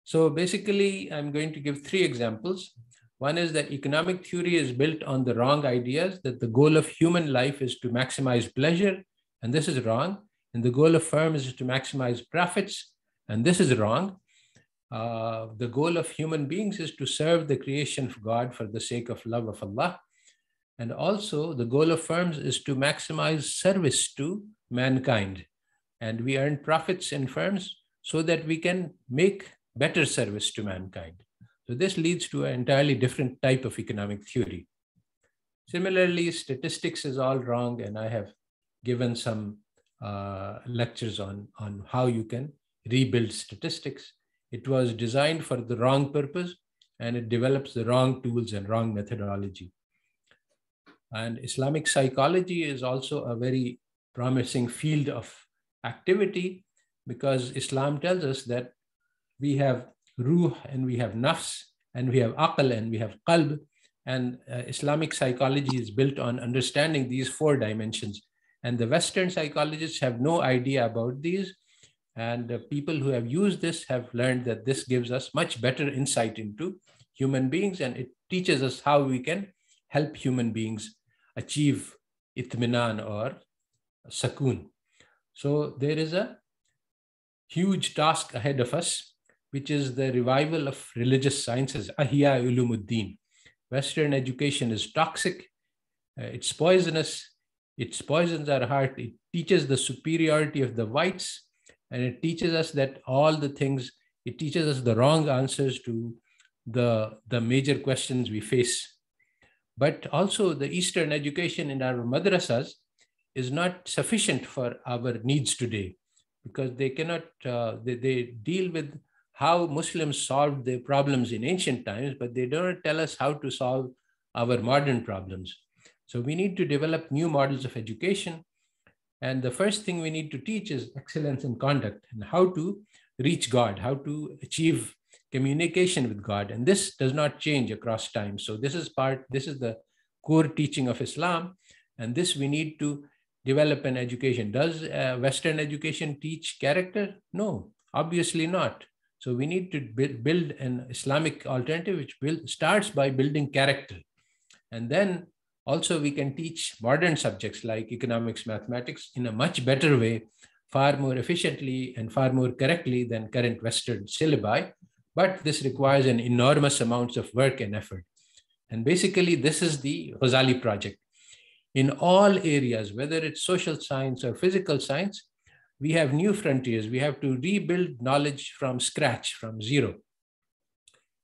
So basically, I'm going to give three examples. One is that economic theory is built on the wrong ideas, that the goal of human life is to maximize pleasure, and this is wrong. And the goal of firms is to maximize profits, and this is wrong. The goal of human beings is to serve the creation of God for the sake of love of Allah. And also the goal of firms is to maximize service to mankind. And we earn profits in firms so that we can make better service to mankind. So this leads to an entirely different type of economic theory. Similarly, statistics is all wrong, and I have given some lectures on how you can rebuild statistics. It was designed for the wrong purpose, and it develops the wrong tools and wrong methodology. And Islamic psychology is also a very promising field of activity, because Islam tells us that we have ruh and we have nafs and we have aql and we have qalb. And Islamic psychology is built on understanding these four dimensions. And the Western psychologists have no idea about these. And the people who have used this have learned that this gives us much better insight into human beings, and it teaches us how we can help human beings achieve itminan or sakoon. So there is a huge task ahead of us, which is the revival of religious sciences, Ahya Ulumuddin. Western education is toxic, it's poisonous, it poisons our heart, it teaches the superiority of the whites, and it teaches us that all the things, it teaches us the wrong answers to the major questions we face. But also the Eastern education in our madrasas is not sufficient for our needs today, because they cannot, they deal with how Muslims solved their problems in ancient times, but they don't tell us how to solve our modern problems. So we need to develop new models of education. And the first thing we need to teach is excellence in conduct and how to reach God, how to achieve communication with God. And this does not change across time. So this is the core teaching of Islam. And this we need to develop an education. Does Western education teach character? No, obviously not. So we need to build an Islamic alternative which starts by building character. And then also we can teach modern subjects like economics, mathematics in a much better way, far more efficiently and far more correctly than current Western syllabi. But this requires an enormous amounts of work and effort. And basically this is the Ghazali project. In all areas, whether it's social science or physical science, we have new frontiers. We have to rebuild knowledge from scratch, from zero.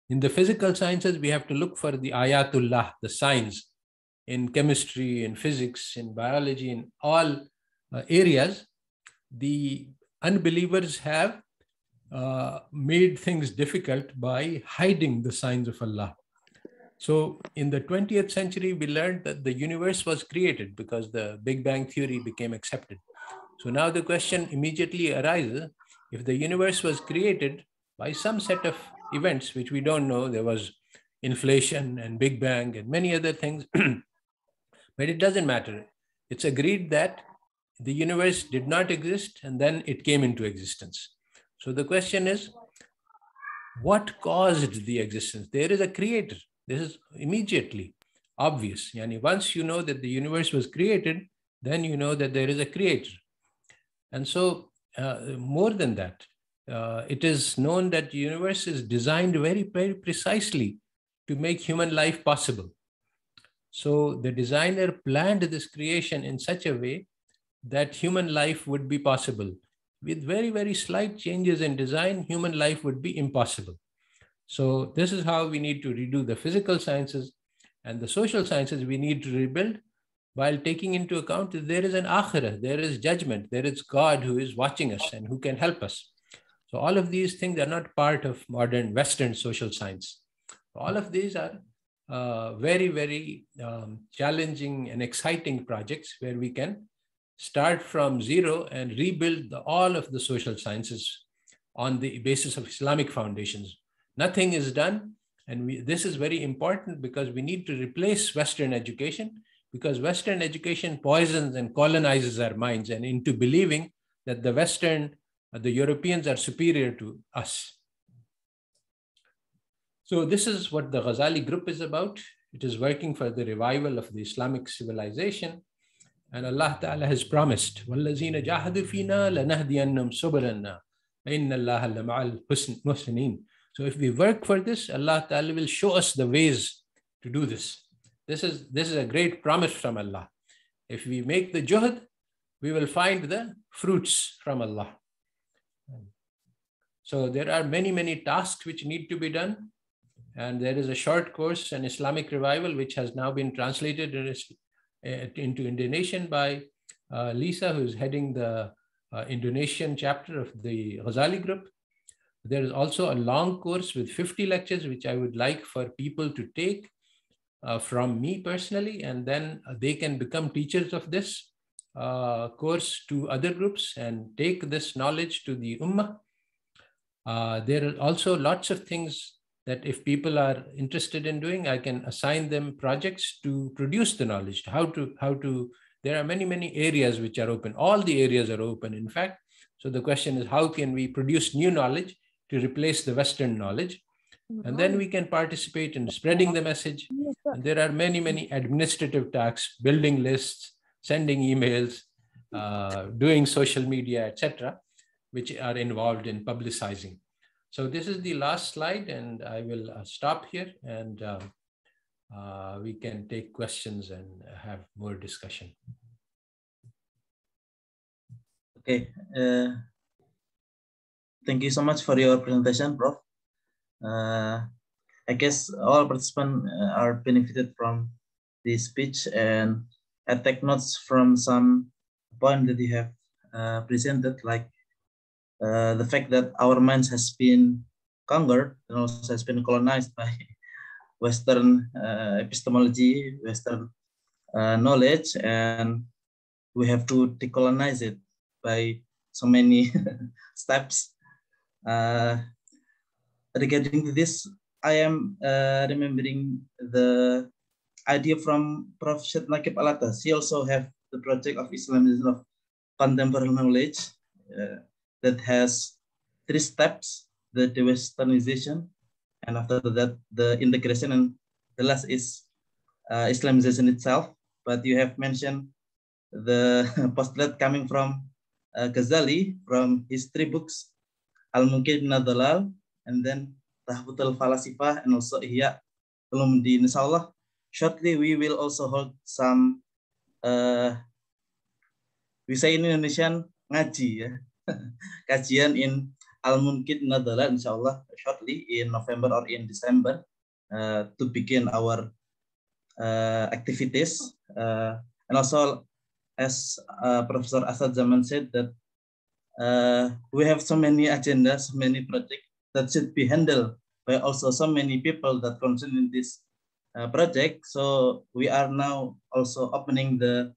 In the physical sciences, we have to look for the ayatullah, the signs. In chemistry, in physics, in biology, in all areas, the unbelievers have made things difficult by hiding the signs of Allah. So in the 20th century, we learned that the universe was created because the Big Bang theory became accepted. So now the question immediately arises, if the universe was created by some set of events, which we don't know, there was inflation and Big Bang and many other things. But it doesn't matter. It's agreed that the universe did not exist and then it came into existence. So the question is, what caused the existence? There is a creator. This is immediately obvious. Yani once you know that the universe was created, then you know that there is a creator. And so more than that, it is known that the universe is designed very, very precisely to make human life possible. So the designer planned this creation in such a way that human life would be possible. With very, very slight changes in design, human life would be impossible. So this is how we need to redo the physical sciences, and the social sciences we need to rebuild while taking into account that there is an akhirah, there is judgment, there is God who is watching us and who can help us. So all of these things are not part of modern Western social science. All of these are very, very challenging and exciting projects where we can start from zero and rebuild all of the social sciences on the basis of Islamic foundations. Nothing is done, and this is very important because we need to replace Western education, because Western education poisons and colonizes our minds and into believing that the Europeans are superior to us. So this is what the Ghazali group is about. It is working for the revival of the Islamic civilization. And Allah Ta'ala has promised, وَالَّذِينَ جَاهَدُوا فِينَا لَنَهْدِيَنَّهُمْ سُبُلَنَا وَإِنَّ اللَّهَ لَمَعَ الْمُحْسِنِينَ. So if we work for this, Allah Ta'ala will show us the ways to do this. This is a great promise from Allah. If we make the juhd, we will find the fruits from Allah. So there are many, many tasks which need to be done. And there is a short course, an Islamic revival, which has now been translated into Indonesian by Lisa, who is heading the Indonesian chapter of the Ghazali group. There is also a long course with 50 lectures, which I would like for people to take from me personally, and then they can become teachers of this course to other groups and take this knowledge to the Ummah. There are also lots of things that if people are interested in doing, I can assign them projects to produce the knowledge, how to, there are many, many areas which are open. All the areas are open, in fact. So the question is, how can we produce new knowledge to replace the Western knowledge? And then we can participate in spreading the message. And there are many, many administrative tasks, building lists, sending emails, doing social media, etc., which are involved in publicizing. So this is the last slide, and I will stop here, and we can take questions and have more discussion. Okay. Thank you so much for your presentation, Prof. I guess all participants are benefited from this speech, and I take notes from some point that you have presented, like the fact that our minds has been conquered and also has been colonized by Western epistemology, Western knowledge, and we have to decolonize it by so many steps. Regarding this, I am remembering the idea from Prof. Syed Naqib Alatas. He also have the project of Islamization of contemporary knowledge that has 3 steps: the Westernization, and after that the integration, and the last is Islamization itself. But you have mentioned the postulate coming from Ghazali from his 3 books, Al-Munqidh min ad-Dhalal, and then Tahfut al-Falasifah, and also Ihya Ulumuddin. Inshallah, shortly we will also hold some we say in Indonesian ngaji, ya. Kajian in Al-Munqidh min ad-Dhalal, inshallah, shortly in November or in December to begin our activities. And also, as Professor Asad Zaman said, that we have so many agendas, so many projects that should be handled by also so many people that concerned in this project. So we are now also opening the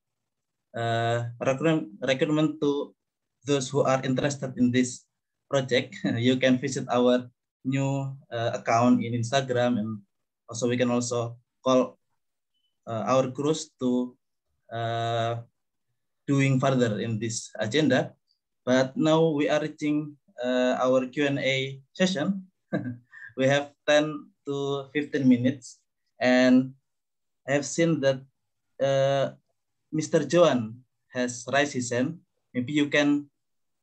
recruitment to those who are interested in this project. You can visit our new account in Instagram and Also, we can also call our crews to doing further in this agenda. But now we are reaching our Q&A session. We have 10 to 15 minutes, and I have seen that Mr. Joan has raised his hand. Maybe you can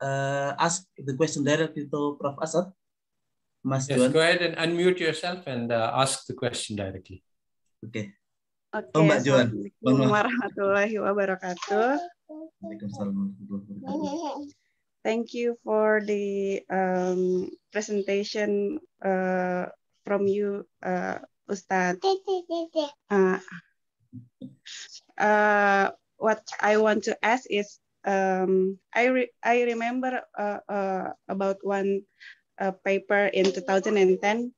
ask the question directly to Prof. Asad. Mas Yes, Joan. go ahead and unmute yourself and ask the question directly. Okay. Oke, Mbak Joan. Assalamualaikum warahmatullahi wabarakatuh. Waalaikumsalam warahmatullahi wabarakatuh. Thank you for the presentation from you, Ustadz. What I want to ask is, I remember about one paper in 2010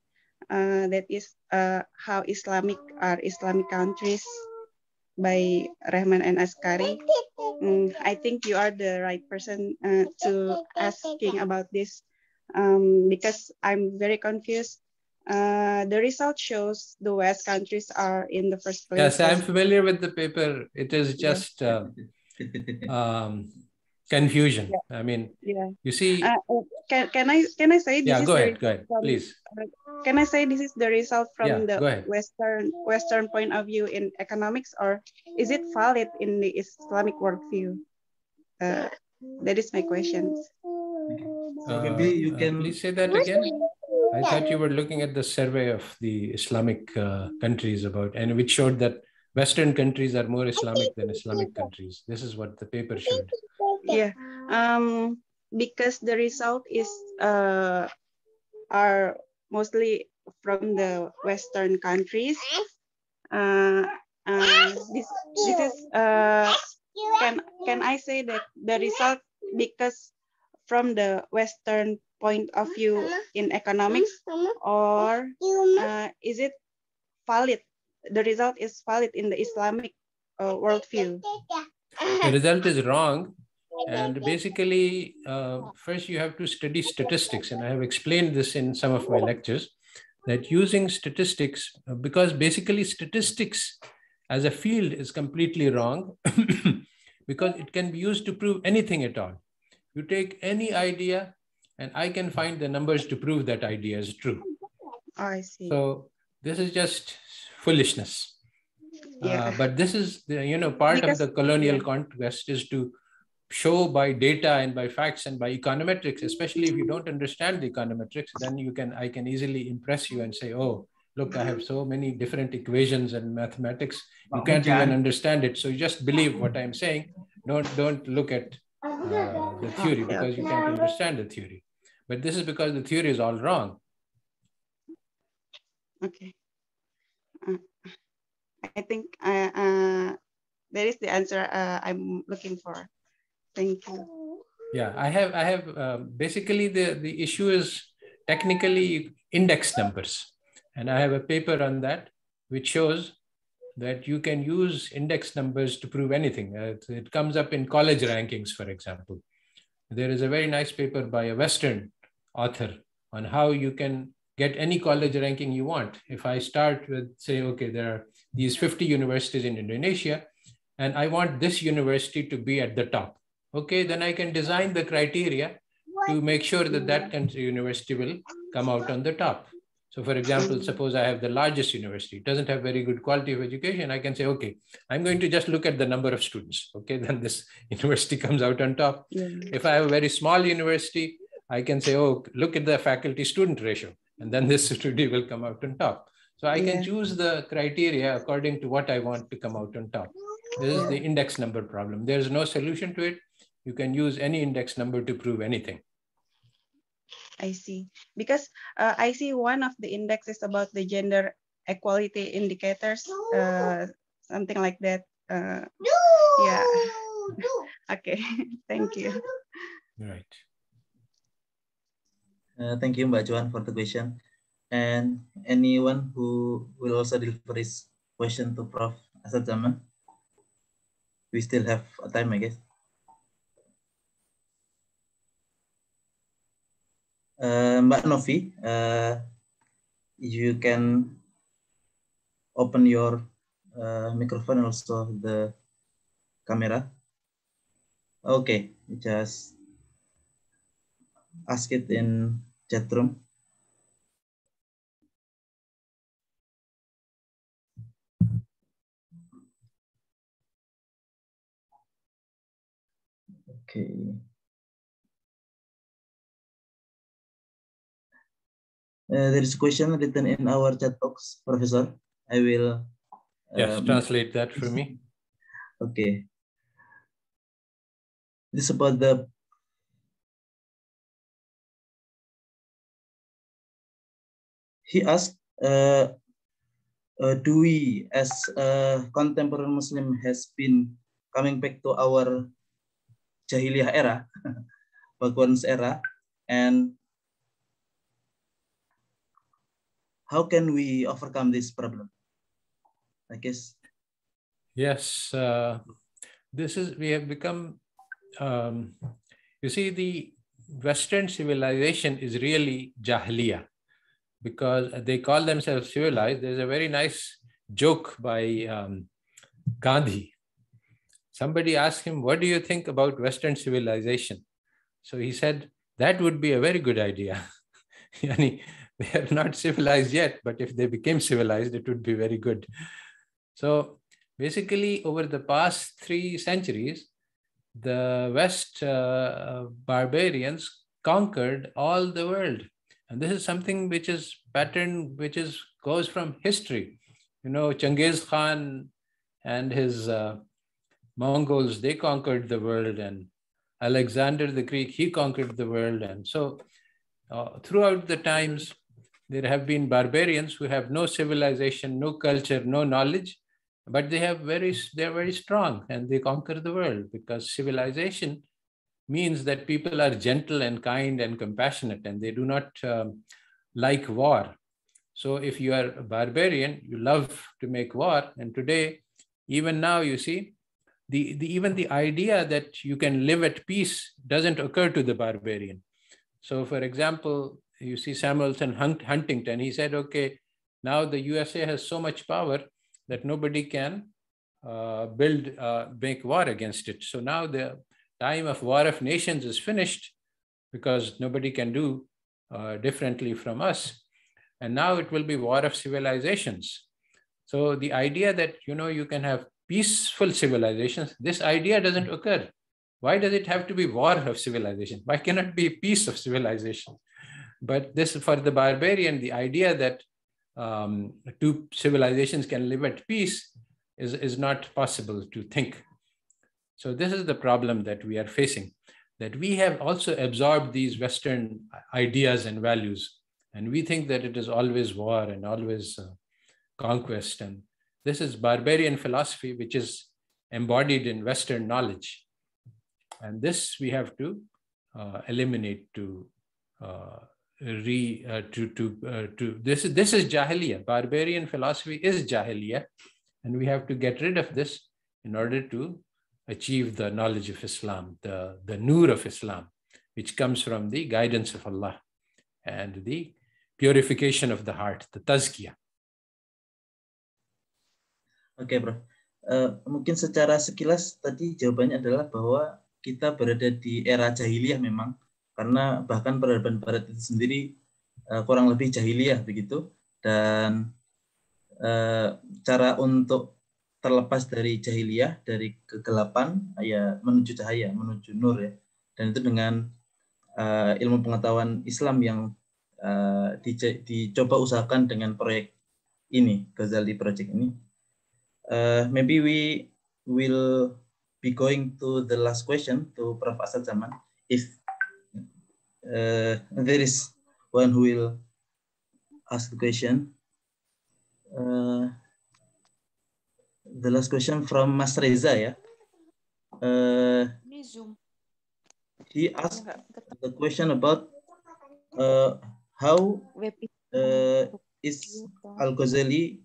that is how Islamic countries by Rehman and Askari. I think you are the right person to asking about this because I'm very confused. The result shows the West countries are in the first place. Yes, I'm familiar with the paper. It is just confusion. Yeah. I mean, Yeah. you see. Can I say this? Yeah, is go the ahead, please. Can I say this is the result from Yeah, the Western point of view in economics, or is it valid in the Islamic worldview? That is my question. Maybe you can please say that again. I thought you were looking at the survey of the Islamic countries and which showed that Western countries are more Islamic than Islamic countries. This is what the paper showed. Yeah, because the result is are mostly from the Western countries. This is can I say that the result because from the Western point of view in economics, or is it valid? The result is valid in the Islamic worldview. The result is wrong. And basically, first you have to study statistics. And I have explained this in some of my lectures, that using statistics, because basically statistics as a field is completely wrong because it can be used to prove anything at all. You take any idea and I can find the numbers to prove that idea is true. Oh, I see. So this is just foolishness. Yeah. But this is part of the colonial conquest is to show by data and by facts and by econometrics, especially if you don't understand the econometrics, then I can easily impress you and say, oh, look, I have so many different equations and mathematics. You can't even understand it. So you just believe what I'm saying. Don't look at the theory because you can't understand the theory. But this is because the theory is all wrong. Okay. I think that is the answer I'm looking for. Thank you. Yeah, I have basically the issue is technically index numbers. And I have a paper on that, which shows that you can use index numbers to prove anything. It comes up in college rankings, for example. There is a very nice paper by a Western author on how you can get any college ranking you want. If I start with, say, okay, there are these 50 universities in Indonesia, and I want this university to be at the top. Okay, then I can design the criteria to make sure that that country university will come out on the top. So for example, suppose I have the largest university, it doesn't have very good quality of education. I can say, okay, I'm going to just look at the number of students. Okay, then this university comes out on top. Yeah. If I have a very small university, I can say, oh, look at the faculty student ratio. And then this study will come out on top. So I can choose the criteria according to what I want to come out on top. This is the index number problem. There's no solution to it. You can use any index number to prove anything. I see. Because I see one of the indexes about the gender equality indicators, something like that. Yeah. Okay. Thank you. Right. Thank you, Mbak Joan, for the question. And anyone who will also deliver his question to Prof. Asad Zaman? We still have time, I guess. Mbak Novi, you can open your microphone and also the camera. Okay, just ask it in chat room. Okay. There is a question written in our chat box, Professor. I will. Yes, translate that for me. Okay. This is about the. He asked, do we, as a contemporary Muslim, has been coming back to our Jahiliyah era, Bhagwan's era, and how can we overcome this problem? I guess. Yes, we have become, you see, the Western civilization is really Jahiliyyah because they call themselves civilized. There's a very nice joke by Gandhi. Somebody asked him, what do you think about Western civilization? So he said, that would be a very good idea. They are not civilized yet, but if they became civilized, it would be very good. So basically, over the past 3 centuries, the West barbarians conquered all the world. And this is something which is pattern, goes from history. You know, Genghis Khan and his Mongols, they conquered the world, and Alexander the Greek, he conquered the world. And so throughout the times, there have been barbarians who have no civilization, no culture, no knowledge, but they're very strong and they conquer the world because civilization means that people are gentle and kind and compassionate and they do not like war. So if you are a barbarian, you love to make war. And today, even now, you see, even the idea that you can live at peace doesn't occur to the barbarian. So for example, you see Samuelson Huntington, he said, okay, now the USA has so much power that nobody can make war against it. So now the time of war of nations is finished because nobody can do differently from us. And now it will be war of civilizations. So the idea that, you can have peaceful civilizations, this idea doesn't occur. Why does it have to be war of civilization? Why cannot it be peace of civilization? But this, for the barbarian, the idea that 2 civilizations can live at peace is not possible to think. So this is the problem that we are facing, that we have also absorbed these Western ideas and values, and we think that it is always war and always conquest. And this is barbarian philosophy, which is embodied in Western knowledge. And this we have to eliminate this is Jahiliyyah. Barbarian philosophy is Jahiliyyah, and we have to get rid of this in order to achieve the knowledge of Islam, the Nur of Islam, which comes from the guidance of Allah and the purification of the heart, the tazkiyah. Oke, Bro. Mungkin secara sekilas tadi jawabannya adalah bahwa kita berada di era jahiliyah memang, karena bahkan peradaban barat itu sendiri kurang lebih jahiliyah begitu, dan cara untuk terlepas dari jahiliyah, dari kegelapan, ya menuju cahaya, menuju nur ya, dan itu dengan ilmu pengetahuan Islam yang dicoba usahakan dengan proyek ini, Ghazali Project ini. Maybe we will be going to the last question to Prof. Asad Zaman. If there is one who will ask the question. The last question from Mas Reza ya. He asked the question about how is Al-Ghazali,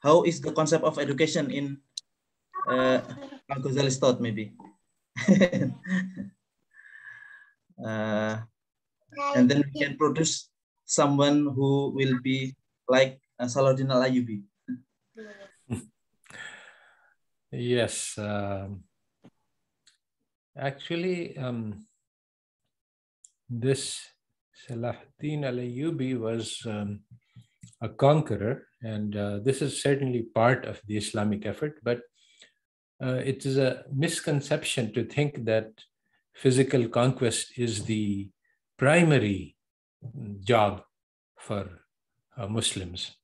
how is the concept of education in Al-Ghazali's thought maybe. And then we can produce someone who will be like Salahuddin Al-Ayyubi. Yes. Actually, this Salahuddin al-Ayyubi was a conqueror, and this is certainly part of the Islamic effort, but it is a misconception to think that physical conquest is the primary job for Muslims.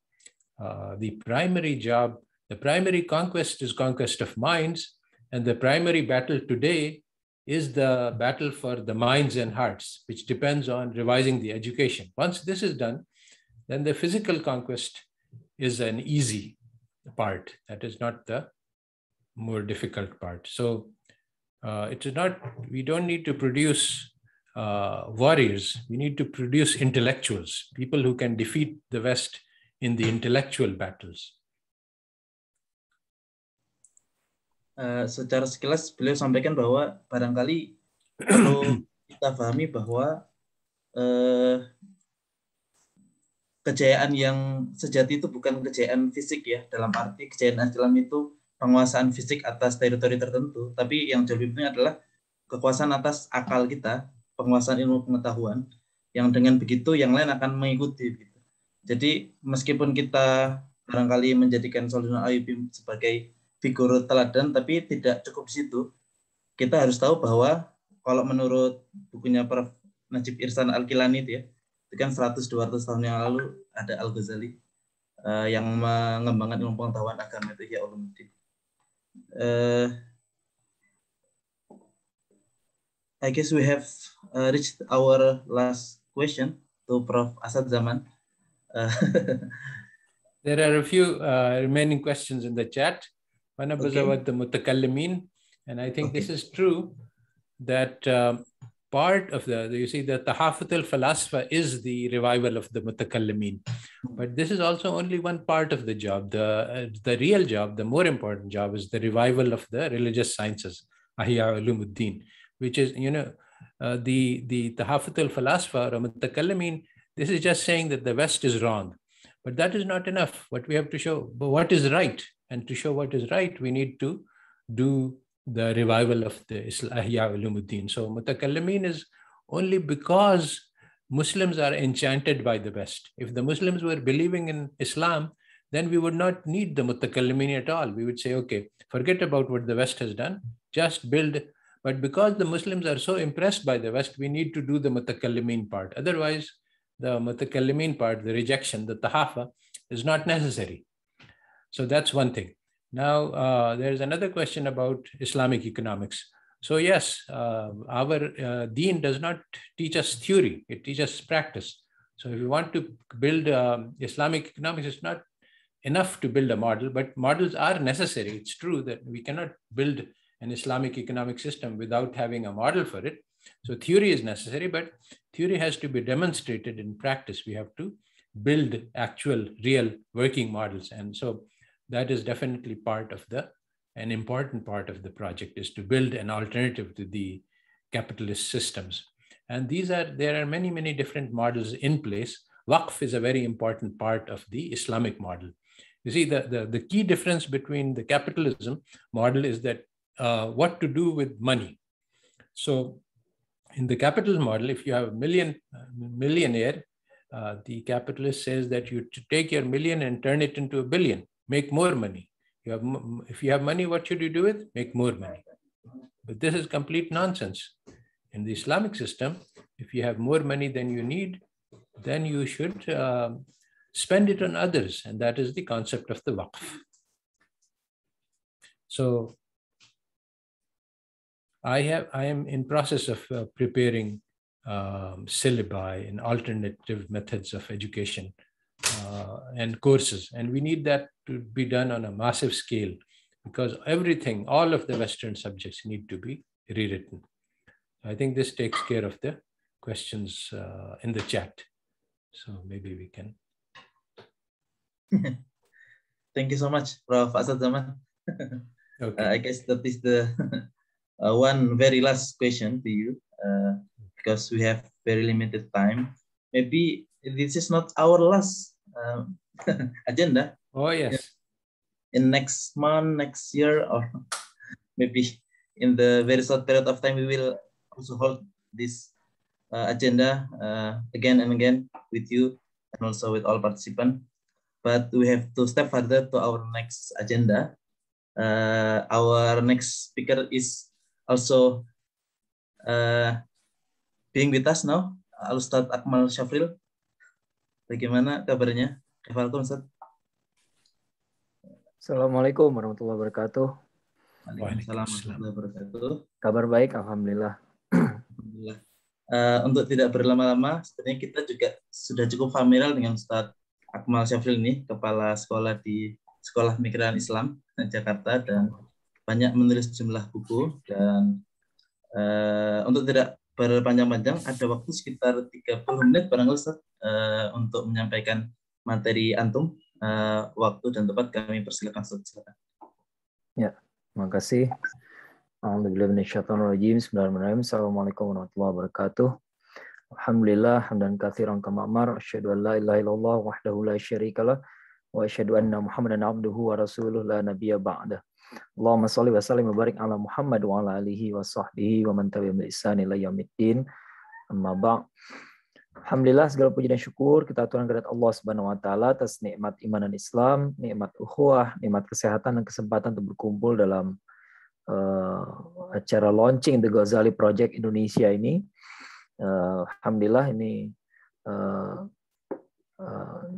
The primary conquest is conquest of minds, and the primary battle today is the battle for the minds and hearts, which depends on revising the education. Once this is done, then the physical conquest is an easy part. That is not the more difficult part. So it is not, we don't need to produce warriors. We need to produce intellectuals, people who can defeat the West in the intellectual battles. Secara sekilas beliau sampaikan bahwa barangkali perlu kita pahami bahwa kejayaan yang sejati itu bukan kejayaan fisik ya, dalam arti kejayaan Islam itu penguasaan fisik atas teritori tertentu, tapi yang jauh lebih penting adalah kekuasaan atas akal kita, penguasaan ilmu pengetahuan, yang dengan begitu yang lain akan mengikuti. Jadi meskipun kita barangkali menjadikan Salahuddin al-Ayyubi sebagai figur teladan, tapi tidak cukup di situ. Kita harus tahu bahwa kalau menurut bukunya Prof. Najib Ihsan Al-Kilani itu ya, itu kan 100-200 tahun yang lalu ada Al-Ghazali yang mengembangkan ilmu pengetahuan agama itu Ihya Ulumuddin. I guess we have reached our last question to Prof. Asad Zaman. There are a few remaining questions in the chat. One was about the mutakallimin, and I think this is true that part of you see that the Tahafut al-Falasfa is the revival of the mutakallimin, but this is also only one part of the job. The real job, the more important job, is the revival of the religious sciences, Ihya Ulumuddin, which is, the Tahafut al-Falasfa or mutakallimin. This is just saying that the West is wrong, but that is not enough. What we have to show, what is right, and to show what is right, we need to do the revival of the Ihya Ulumuddin. So mutakallimin is only because Muslims are enchanted by the West. If the Muslims were believing in Islam, then we would not need the mutakallimin at all. We would say, okay, forget about what the West has done, just build. But because the Muslims are so impressed by the West, we need to do the mutakallimin part. Otherwise, the mutakallimin part, the rejection, the tahafa, is not necessary. So that's one thing. Now, there's another question about Islamic economics. So yes, our deen does not teach us theory, it teaches us practice. So if you want to build Islamic economics, it's not enough to build a model, but models are necessary. It's true that we cannot build an Islamic economic system without having a model for it. So theory is necessary, but theory has to be demonstrated in practice. We have to build actual, real working models. And so that is definitely an important part of the project, is to build an alternative to the capitalist systems. And there are many, many different models in place. Waqf is a very important part of the Islamic model. You see, the key difference between the capitalism model is that what to do with money. So in the capitalist model, if you have a millionaire, the capitalist says that you take your million and turn it into a billion, make more money. If you have money, what should you do with? Make more money. But this is complete nonsense. In the Islamic system, if you have more money than you need, then you should spend it on others. And that is the concept of the waqf. So I am in process of preparing syllabi and alternative methods of education and courses. And we need that to be done on a massive scale, because everything, all of the Western subjects need to be rewritten. I think this takes care of the questions in the chat. So maybe we can. Thank you so much, Prof. Asad Zaman. Okay. I guess that is the one very last question to you, because we have very limited time. Maybe this is not our last agenda. Oh, yes. in next month, next year, or maybe in the very short period of time, we will also hold this agenda again and again with you and also with all participants. But we have to step further to our next agenda. Our next speaker is also being with us now, Al-Ustadz Akmal Syafril. Bagaimana kabarnya? Assalamualaikum, Ustaz. Assalamualaikum warahmatullahi wabarakatuh. Waalaikumsalam warahmatullahi wabarakatuh. Kabar baik, alhamdulillah. Alhamdulillah. Untuk tidak berlama-lama, sebenarnya kita juga sudah cukup familiar dengan Ustadz Akmal Syafril ini, kepala sekolah di Sekolah Pemikiran Islam Jakarta, dan banyak menulis jumlah buku. Dan untuk tidak berpanjang-panjang, ada waktu sekitar 30 menit barangkali Ustaz, untuk menyampaikan materi antum. Waktu dan tempat kami persilakan Ustaz. Ya, terima kasih. Bismillahirrahmanirrahim. Assalamualaikum warahmatullahi wabarakatuh. Alhamdulillah hamdan katsiran kama amar, asyhadu an la ilaha illallah wahdahu la syarikalah wa asyhadu anna Muhammadan abduhu wa rasuluh la nabiyya ba'dah. Allahumma shalli wa sallim wa barik ala Muhammad wa ala alihi wa sahbihi wa man tabi'ahum bi ihsan ila yaumiddin. Amma ba'd. Alhamdulillah, segala puji dan syukur kita aturkan kepada Allah Subhanahu wa taala atas nikmat iman dan Islam, nikmat ukhuwah, nikmat kesehatan dan kesempatan untuk berkumpul dalam acara launching The Ghazali Project Indonesia ini. Alhamdulillah, ini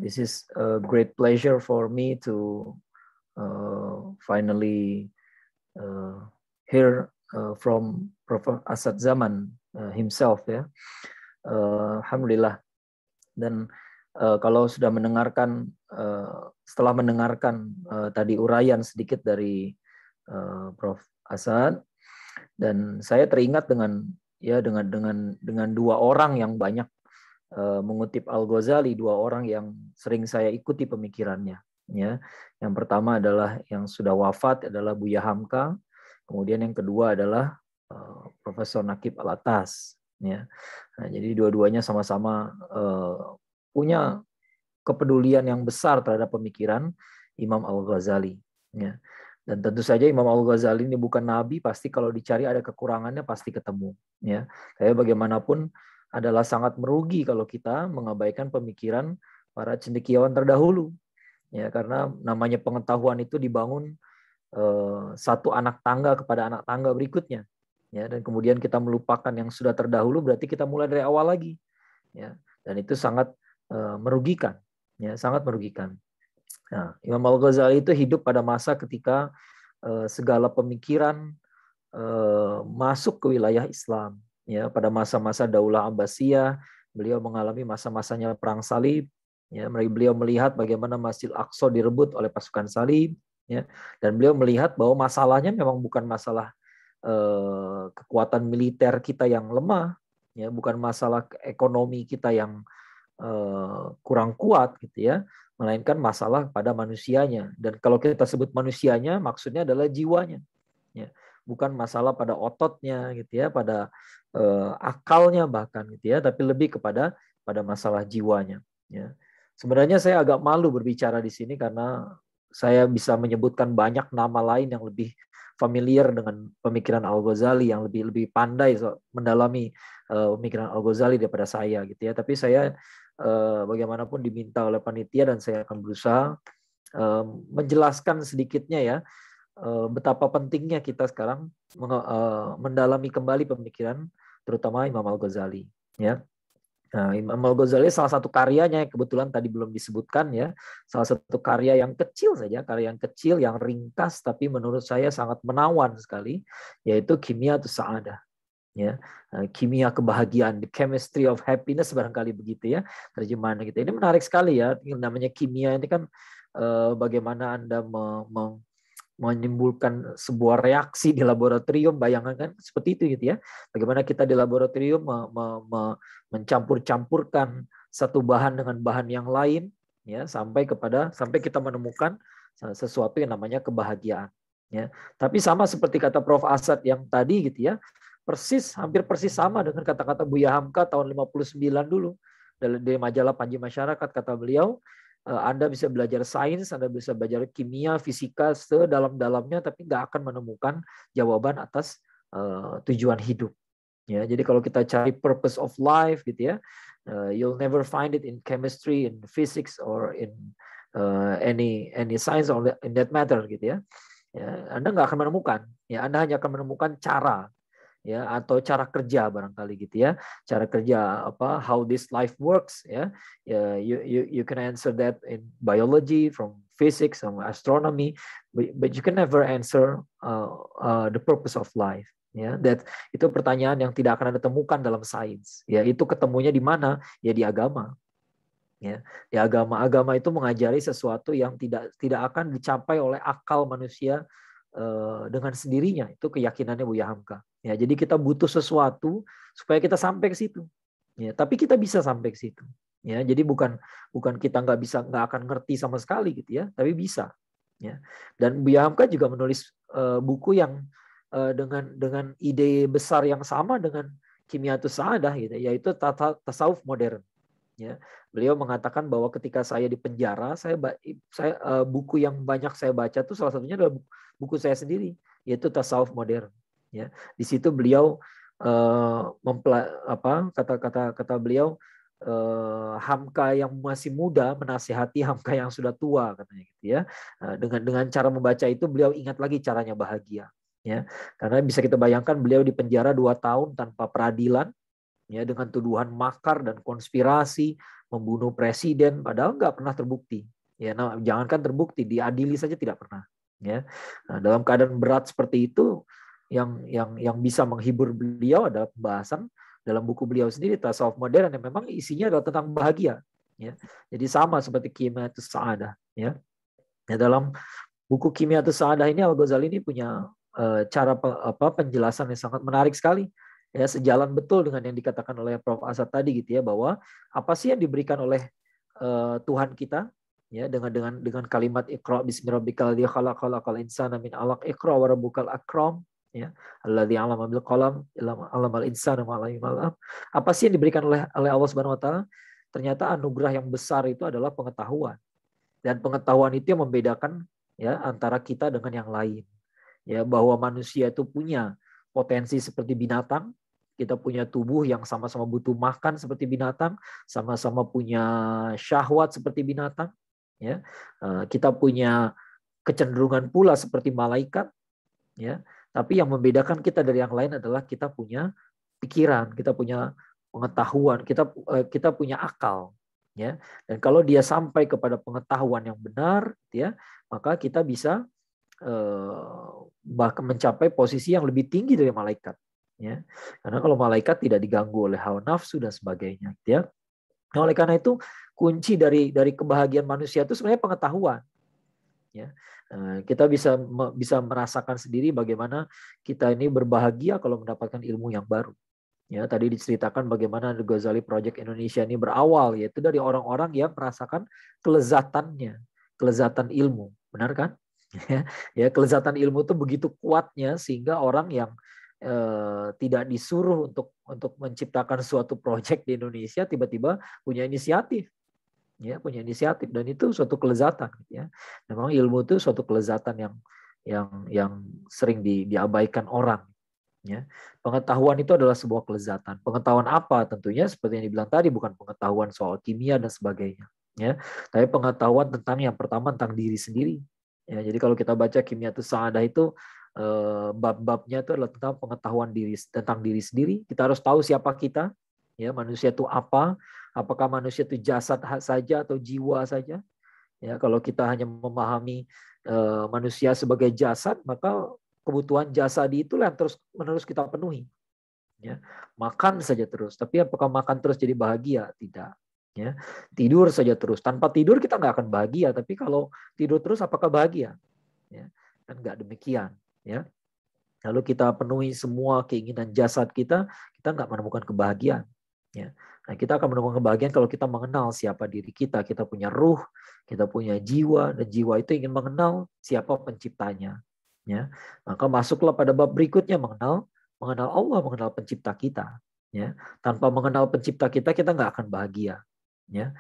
this is a great pleasure for me to finally hear from Prof. Asad Zaman himself, ya. Alhamdulillah. Dan kalau sudah mendengarkan, setelah mendengarkan tadi uraian sedikit dari Prof. Asad, dan saya teringat dengan dua orang yang banyak mengutip Al-Ghazali, dua orang yang sering saya ikuti pemikirannya. Ya, yang pertama adalah yang sudah wafat adalah Buya Hamka, kemudian yang kedua adalah Profesor Naqib Al-Atas. Ya, nah, jadi dua-duanya sama-sama punya kepedulian yang besar terhadap pemikiran Imam Al-Ghazali. Ya. Dan tentu saja Imam Al-Ghazali ini bukan nabi, pasti kalau dicari ada kekurangannya pasti ketemu. Ya, kayak bagaimanapun adalah sangat merugi kalau kita mengabaikan pemikiran para cendekiawan terdahulu. Ya, karena namanya pengetahuan itu dibangun satu anak tangga kepada anak tangga berikutnya. Ya, dan kemudian kita melupakan yang sudah terdahulu, berarti kita mulai dari awal lagi. Ya, dan itu sangat merugikan. Ya, sangat merugikan. Nah, Imam Al-Ghazali itu hidup pada masa ketika segala pemikiran masuk ke wilayah Islam. Ya, pada masa-masa Daulah Abbasiyah, beliau mengalami masa-masanya perang salib. Ya, beliau melihat bagaimana Masjid Al-Aqsa direbut oleh pasukan salib. Ya, dan beliau melihat bahwa masalahnya memang bukan masalah kekuatan militer kita yang lemah, ya, bukan masalah ekonomi kita yang kurang kuat, gitu ya, melainkan masalah pada manusianya. Dan kalau kita sebut manusianya, maksudnya adalah jiwanya, ya, bukan masalah pada ototnya, gitu ya, pada akalnya bahkan, gitu ya, tapi lebih kepada masalah jiwanya. Ya. Sebenarnya saya agak malu berbicara di sini karena saya bisa menyebutkan banyak nama lain yang lebih familiar dengan pemikiran Al-Ghazali, yang lebih pandai mendalami pemikiran Al-Ghazali daripada saya, gitu ya. Tapi saya bagaimanapun diminta oleh panitia dan saya akan berusaha menjelaskan sedikitnya, ya, betapa pentingnya kita sekarang mendalami kembali pemikiran terutama Imam Al-Ghazali, ya. Nah, Imam Al-Ghazali salah satu karyanya yang kebetulan tadi belum disebutkan, ya, salah satu karya yang kecil saja, karya yang kecil yang ringkas tapi menurut saya sangat menawan sekali, yaitu Kimia Sa'adah, ya, kimia kebahagiaan, the chemistry of happiness, barangkali begitu, ya, terjemahan kita. Ini menarik sekali, ya, namanya kimia ini kan bagaimana Anda menimbulkan sebuah reaksi di laboratorium, bayangkan kan seperti itu, gitu ya. Bagaimana kita di laboratorium mencampur-campurkan satu bahan dengan bahan yang lain, ya, sampai kita menemukan sesuatu yang namanya kebahagiaan, ya. Tapi sama seperti kata Prof. Asad yang tadi, gitu ya, hampir persis sama dengan kata-kata Buya Hamka tahun 59 dulu dari majalah Panji Masyarakat. Kata beliau, Anda bisa belajar sains, Anda bisa belajar kimia, fisika sedalam-dalamnya, tapi nggak akan menemukan jawaban atas tujuan hidup. Ya, jadi kalau kita cari purpose of life gitu ya, you'll never find it in chemistry, in physics, or in any science or in that matter gitu ya. Anda nggak akan menemukan. Ya, Anda hanya akan menemukan cara, ya, atau cara kerja barangkali gitu ya, cara kerja apa, how this life works ya. You can answer that in biology, from physics, from astronomy, but you can never answer the purpose of life. Ya, itu pertanyaan yang tidak akan Anda temukan dalam sains. Ya, itu ketemunya di mana? Ya di agama. Ya, di agama itu mengajari sesuatu yang tidak akan dicapai oleh akal manusia dengan sendirinya. Itu keyakinannya Buya Hamka. Ya, jadi kita butuh sesuatu supaya kita sampai ke situ. Ya, tapi kita bisa sampai ke situ. Ya, jadi bukan kita nggak akan ngerti sama sekali gitu ya, tapi bisa. Ya. Dan Buya Hamka juga menulis buku yang dengan ide besar yang sama dengan Kimyatus Sa'adah gitu, yaitu tasawuf modern. Ya, beliau mengatakan bahwa ketika saya di penjara, buku yang banyak saya baca tuh salah satunya adalah buku saya sendiri, yaitu tasawuf modern. Ya, di situ beliau kata beliau, Hamka yang masih muda menasihati Hamka yang sudah tua katanya gitu ya. Dengan cara membaca itu beliau ingat lagi caranya bahagia. Ya, karena bisa kita bayangkan beliau di penjara 2 tahun tanpa peradilan, ya, dengan tuduhan makar dan konspirasi, membunuh presiden, padahal nggak pernah terbukti. Ya, nah, jangankan terbukti, diadili saja tidak pernah. Ya, nah, dalam keadaan berat seperti itu, yang bisa menghibur beliau adalah pembahasan dalam buku beliau sendiri, Tasawuf Modern, yang memang isinya adalah tentang bahagia. Ya, jadi sama seperti Kimyatus Sa'adah. Ya, dalam buku Kimyatus Sa'adah ini Al-Ghazali ini punya cara penjelasan yang sangat menarik sekali. Ya, sejalan betul dengan yang dikatakan oleh Prof. Asad tadi gitu ya, bahwa apa sih yang diberikan oleh Tuhan kita, ya, dengan kalimat Iqra bismi rabbikal ladzi khalaq khalaqal insana min 'alaq Iqra wa rabbukal akram, ya, alladzi 'allama bil qalam 'allamal insana ma lam ya'lam. Apa sih yang diberikan oleh Allah Subhanahu wa taala? Ternyata anugerah yang besar itu adalah pengetahuan. Dan pengetahuan itu yang membedakan, ya, antara kita dengan yang lain. Ya, bahwa manusia itu punya potensi seperti binatang, kita punya tubuh yang sama-sama butuh makan seperti binatang, sama-sama punya syahwat seperti binatang, ya. Kita punya kecenderungan pula seperti malaikat, ya. Tapi yang membedakan kita dari yang lain adalah kita punya pikiran, kita punya pengetahuan, kita punya akal, ya. Dan kalau dia sampai kepada pengetahuan yang benar, ya, maka kita bisa bahkan mencapai posisi yang lebih tinggi dari malaikat, ya. Karena kalau malaikat tidak diganggu oleh hawa nafsu dan sebagainya, ya. Nah, oleh karena itu kunci dari kebahagiaan manusia itu sebenarnya pengetahuan, ya. Kita bisa merasakan sendiri bagaimana kita ini berbahagia kalau mendapatkan ilmu yang baru. Ya, tadi diceritakan bagaimana The Ghazali Project Indonesia ini berawal, yaitu dari orang-orang yang merasakan kelezatannya, kelezatan ilmu, benar kan? Ya, kelezatan ilmu itu begitu kuatnya sehingga orang yang tidak disuruh untuk menciptakan suatu proyek di Indonesia tiba-tiba punya inisiatif, ya, punya inisiatif, dan itu suatu kelezatan, ya. Memang ilmu itu suatu kelezatan yang sering diabaikan orang, ya. Pengetahuan itu adalah sebuah kelezatan. Pengetahuan apa? Tentunya seperti yang dibilang tadi, bukan pengetahuan soal kimia dan sebagainya, ya, tapi pengetahuan tentang yang pertama tentang diri sendiri. Ya, jadi kalau kita baca Kimyatus Sa'adah itu bab-babnya itu adalah tentang pengetahuan tentang diri sendiri. Kita harus tahu siapa kita, ya, manusia itu apa, apakah manusia itu jasad saja atau jiwa saja. Ya, kalau kita hanya memahami manusia sebagai jasad, maka kebutuhan jasadi itulah yang terus-menerus kita penuhi. Ya, makan saja terus, tapi apakah makan terus jadi bahagia? Tidak. Ya, tidur saja terus, tanpa tidur kita nggak akan bahagia, tapi kalau tidur terus apakah bahagia? Ya, kan nggak demikian, ya. Lalu kita penuhi semua keinginan jasad kita nggak menemukan kebahagiaan, ya. Nah, kita akan menemukan kebahagiaan kalau kita mengenal siapa diri kita punya ruh, kita punya jiwa, dan jiwa itu ingin mengenal siapa penciptanya, ya. Maka masuklah pada bab berikutnya, mengenal Allah, mengenal pencipta kita, ya. Tanpa mengenal pencipta kita nggak akan bahagia. Ya,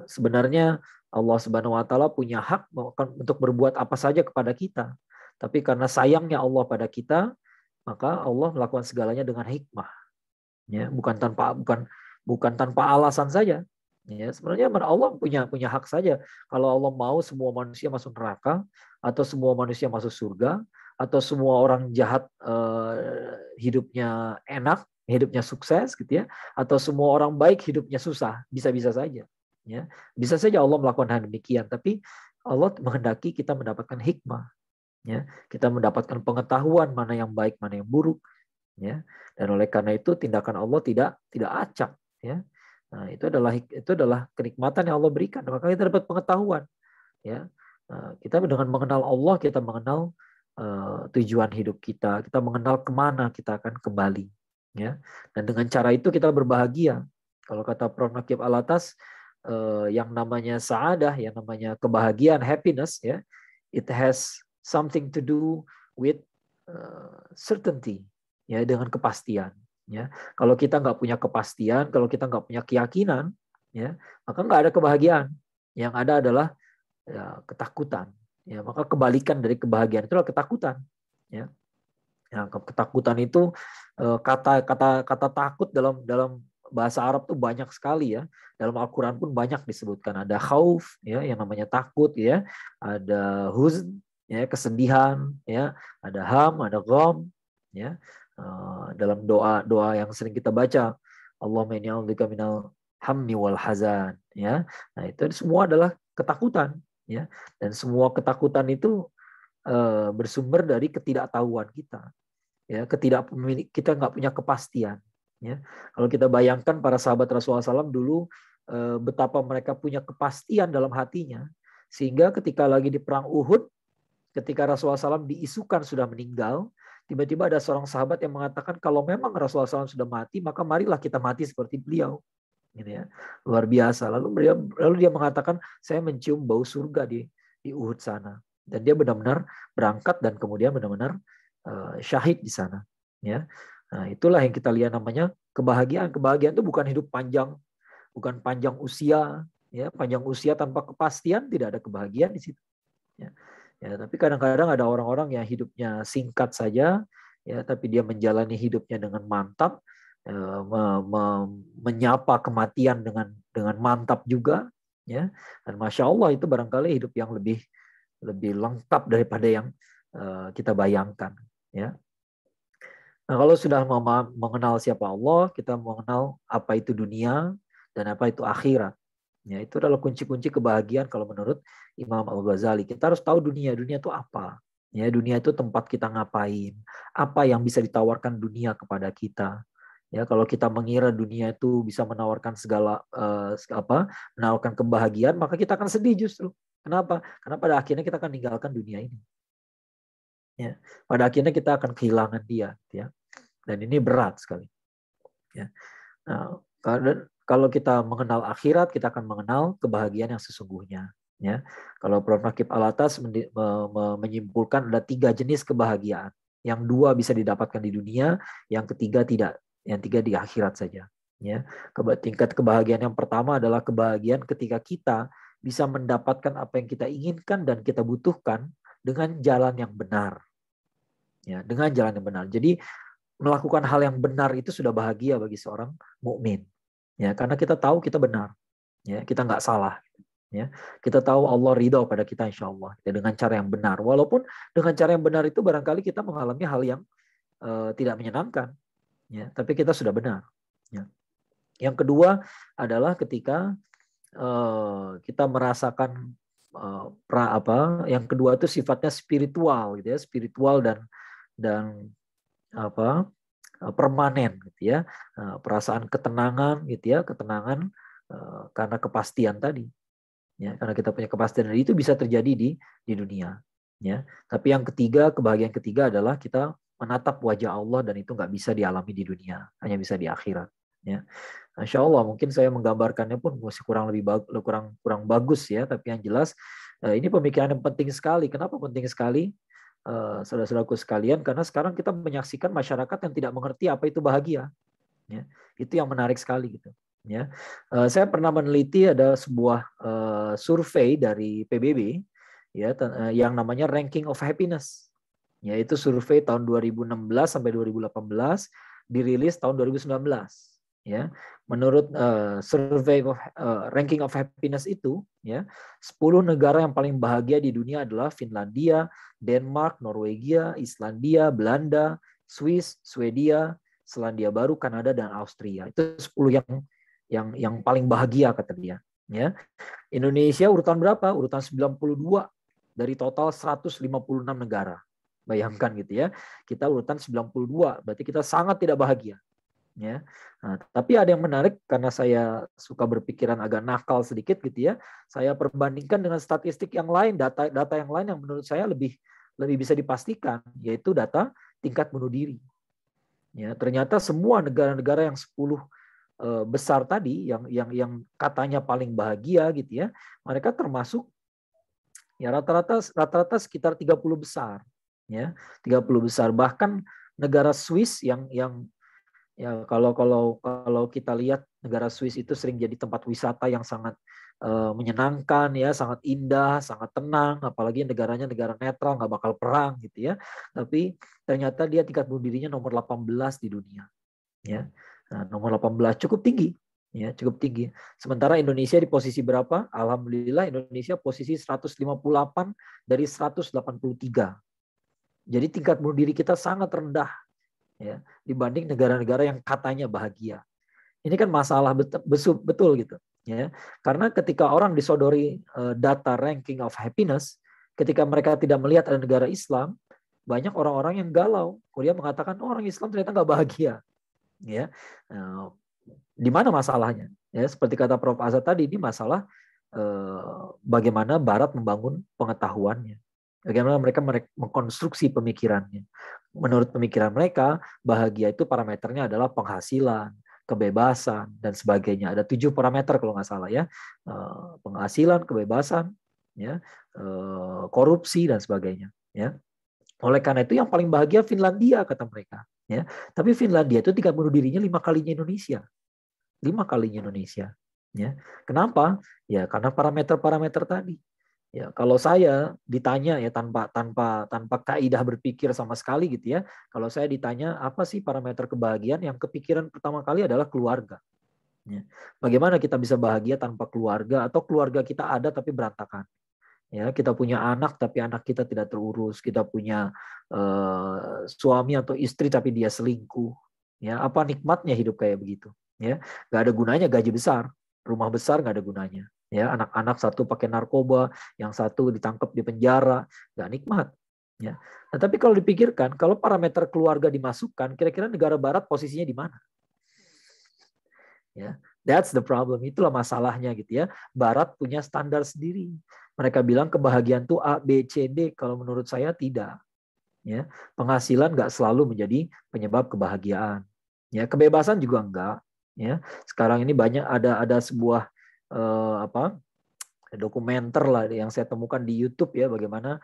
sebenarnya Allah Subhanahu wa taala punya hak untuk berbuat apa saja kepada kita. Tapi karena sayangnya Allah pada kita, maka Allah melakukan segalanya dengan hikmah. Ya, bukan tanpa alasan saja. Ya, sebenarnya Allah punya hak saja. Kalau Allah mau semua manusia masuk neraka, atau semua manusia masuk surga, atau semua orang jahat hidupnya enak, hidupnya sukses gitu ya, atau semua orang baik hidupnya susah, bisa-bisa saja. Ya, bisa saja Allah melakukan hal demikian, tapi Allah menghendaki kita mendapatkan hikmah. Ya, kita mendapatkan pengetahuan mana yang baik, mana yang buruk. Ya, dan oleh karena itu tindakan Allah tidak acak. Ya, nah, itu adalah kenikmatan yang Allah berikan. Maka kita dapat pengetahuan. Ya, kita dengan mengenal Allah, kita mengenal tujuan hidup kita. Kita mengenal kemana kita akan kembali. Ya, dan dengan cara itu kita berbahagia. Kalau kata Prof. Nakib Alatas, yang namanya sa'adah, yang namanya kebahagiaan, happiness, ya, it has something to do with certainty, ya, dengan kepastian. Ya, kalau kita nggak punya kepastian, kalau kita nggak punya keyakinan, ya, maka nggak ada kebahagiaan. Yang ada adalah ya, ketakutan. Ya, maka kebalikan dari kebahagiaan itulah ketakutan. Ya, ya, ketakutan itu kata takut dalam bahasa Arab tuh banyak sekali ya. Dalam Al-Quran pun banyak disebutkan. Ada khauf, ya, yang namanya takut, ya. Ada huzn, ya, kesedihan, ya. Ada ham, ada gham, ya. Dalam doa yang sering kita baca, Allahumma inni a'udzubika minal hammi wal hazan, ya. Nah, itu semua adalah ketakutan, ya. Dan semua ketakutan itu bersumber dari ketidaktahuan kita. Ya, kita nggak punya kepastian. Ya, kalau kita bayangkan para sahabat Rasulullah SAW dulu betapa mereka punya kepastian dalam hatinya, sehingga ketika lagi di perang Uhud, ketika Rasulullah SAW diisukan sudah meninggal, tiba-tiba ada seorang sahabat yang mengatakan kalau memang Rasulullah SAW sudah mati, maka marilah kita mati seperti beliau. Gitu ya. Luar biasa. Lalu dia mengatakan saya mencium bau surga di Uhud sana, dan dia benar-benar berangkat dan kemudian benar-benar syahid di sana. Ya. Nah, itulah yang kita lihat namanya kebahagiaan. Kebahagiaan itu bukan hidup panjang, bukan panjang usia, ya. Panjang usia tanpa kepastian tidak ada kebahagiaan di situ. Ya. Ya, tapi kadang-kadang ada orang-orang yang hidupnya singkat saja, ya, tapi dia menjalani hidupnya dengan mantap, menyapa kematian dengan mantap juga, ya. Dan masya Allah itu barangkali hidup yang lebih lengkap daripada yang kita bayangkan, ya. Nah, kalau sudah mengenal siapa Allah, kita mengenal apa itu dunia dan apa itu akhirat. Ya, itu adalah kunci-kunci kebahagiaan kalau menurut Imam Al-Ghazali. Kita harus tahu dunia itu apa. Ya, dunia itu tempat kita ngapain, apa yang bisa ditawarkan dunia kepada kita. Ya, kalau kita mengira dunia itu bisa menawarkan menawarkan kebahagiaan, maka kita akan sedih justru. Kenapa? Karena pada akhirnya kita akan meninggalkan dunia ini. Ya, pada akhirnya kita akan kehilangan dia, ya. Dan ini berat sekali. Ya. Nah, kalau kita mengenal akhirat, kita akan mengenal kebahagiaan yang sesungguhnya. Ya. Kalau Prof. Nakib Alatas menyimpulkan ada 3 jenis kebahagiaan. Yang 2 bisa didapatkan di dunia, yang ketiga tidak. Yang 3 di akhirat saja. Ya. Tingkat kebahagiaan yang pertama adalah kebahagiaan ketika kita bisa mendapatkan apa yang kita inginkan dan kita butuhkan dengan jalan yang benar. Ya, dengan jalan yang benar. Jadi melakukan hal yang benar itu sudah bahagia bagi seorang mukmin. Ya, karena kita tahu kita benar. Ya, kita nggak salah. Ya, kita tahu Allah ridha pada kita insya Allah. Ya, dengan cara yang benar. Walaupun dengan cara yang benar itu barangkali kita mengalami hal yang tidak menyenangkan. Ya, tapi kita sudah benar. Ya. Yang kedua adalah ketika kita merasakan yang kedua itu sifatnya spiritual, gitu ya, spiritual dan permanen, gitu ya, perasaan ketenangan, gitu ya, ketenangan karena kepastian tadi, ya, karena kita punya kepastian dan itu bisa terjadi di dunia, ya. Tapi yang ketiga, kebahagiaan ketiga adalah kita menatap wajah Allah dan itu nggak bisa dialami di dunia, hanya bisa di akhirat, ya. Insya Allah mungkin saya menggambarkannya pun masih kurang bagus ya, tapi yang jelas ini pemikiran yang penting sekali. Kenapa penting sekali, saudara-saudaraku sekalian? Karena sekarang kita menyaksikan masyarakat yang tidak mengerti apa itu bahagia. Ya, itu yang menarik sekali gitu. Ya, saya pernah meneliti ada sebuah survei dari PBB ya yang namanya Ranking of Happiness, yaitu survei tahun 2016 sampai 2018 dirilis tahun 2019. Ya, menurut survei of, Ranking of Happiness itu, ya 10 negara yang paling bahagia di dunia adalah Finlandia, Denmark, Norwegia, Islandia, Belanda, Swiss, Swedia, Selandia Baru, Kanada, dan Austria. Itu 10 yang paling bahagia kata dia. Ya. Indonesia urutan berapa? Urutan 92 dari total 156 negara. Bayangkan gitu ya. Kita urutan 92, berarti kita sangat tidak bahagia. Ya. Nah, tapi ada yang menarik karena saya suka berpikiran agak nakal sedikit gitu ya. Saya perbandingkan dengan statistik yang lain, data yang lain yang menurut saya lebih bisa dipastikan, yaitu data tingkat bunuh diri. Ya, ternyata semua negara-negara yang 10 besar tadi yang katanya paling bahagia gitu ya, mereka termasuk ya rata-rata sekitar 30 besar ya, 30 besar. Bahkan negara Swiss yang ya kalau kita lihat negara Swiss itu sering jadi tempat wisata yang sangat menyenangkan ya, sangat indah, sangat tenang, apalagi negaranya negara netral, nggak bakal perang gitu ya. Tapi ternyata dia tingkat bunuh dirinya nomor 18 di dunia. Ya. Nah, nomor 18 cukup tinggi, ya, cukup tinggi. Sementara Indonesia di posisi berapa? Alhamdulillah Indonesia posisi 158 dari 183. Jadi tingkat bunuh diri kita sangat rendah ya dibanding negara-negara yang katanya bahagia. Ini kan masalah betul gitu ya. Karena ketika orang disodori data ranking of happiness, ketika mereka tidak melihat ada negara Islam, banyak orang-orang yang galau. Dia mengatakan orang Islam ternyata nggak bahagia. Ya, di mana masalahnya? Ya, seperti kata Prof. Azad tadi, ini masalah bagaimana Barat membangun pengetahuannya, bagaimana mereka mengkonstruksi pemikirannya. Menurut pemikiran mereka, bahagia itu parameternya adalah penghasilan, kebebasan, dan sebagainya. Ada 7 parameter kalau nggak salah ya, penghasilan, kebebasan, ya, korupsi dan sebagainya. Ya. Oleh karena itu yang paling bahagia Finlandia kata mereka. Ya, tapi Finlandia itu tingkat bunuh dirinya 5 kalinya Indonesia, 5 kalinya Indonesia. Ya, kenapa? Ya karena parameter-parameter tadi. Ya, kalau saya ditanya ya tanpa kaidah berpikir sama sekali gitu ya, kalau saya ditanya apa sih parameter kebahagiaan, yang kepikiran pertama kali adalah keluarga. Ya, bagaimana kita bisa bahagia tanpa keluarga, atau keluarga kita ada tapi berantakan. Ya, kita punya anak tapi anak kita tidak terurus, kita punya suami atau istri tapi dia selingkuh. Ya, apa nikmatnya hidup kayak begitu? Ya, nggak ada gunanya gaji besar, rumah besar nggak ada gunanya. Ya, anak-anak satu pakai narkoba, yang satu ditangkap di penjara, nggak nikmat. Ya, nah, tapi kalau dipikirkan, kalau parameter keluarga dimasukkan, kira-kira negara Barat posisinya di mana? Ya, that's the problem. Itulah masalahnya gitu ya. Barat punya standar sendiri. Mereka bilang kebahagiaan itu A, B, C, D. Kalau menurut saya tidak. Ya, penghasilan nggak selalu menjadi penyebab kebahagiaan. Ya, kebebasan juga enggak. Ya, sekarang ini banyak ada sebuah dokumenter lah yang saya temukan di YouTube ya, bagaimana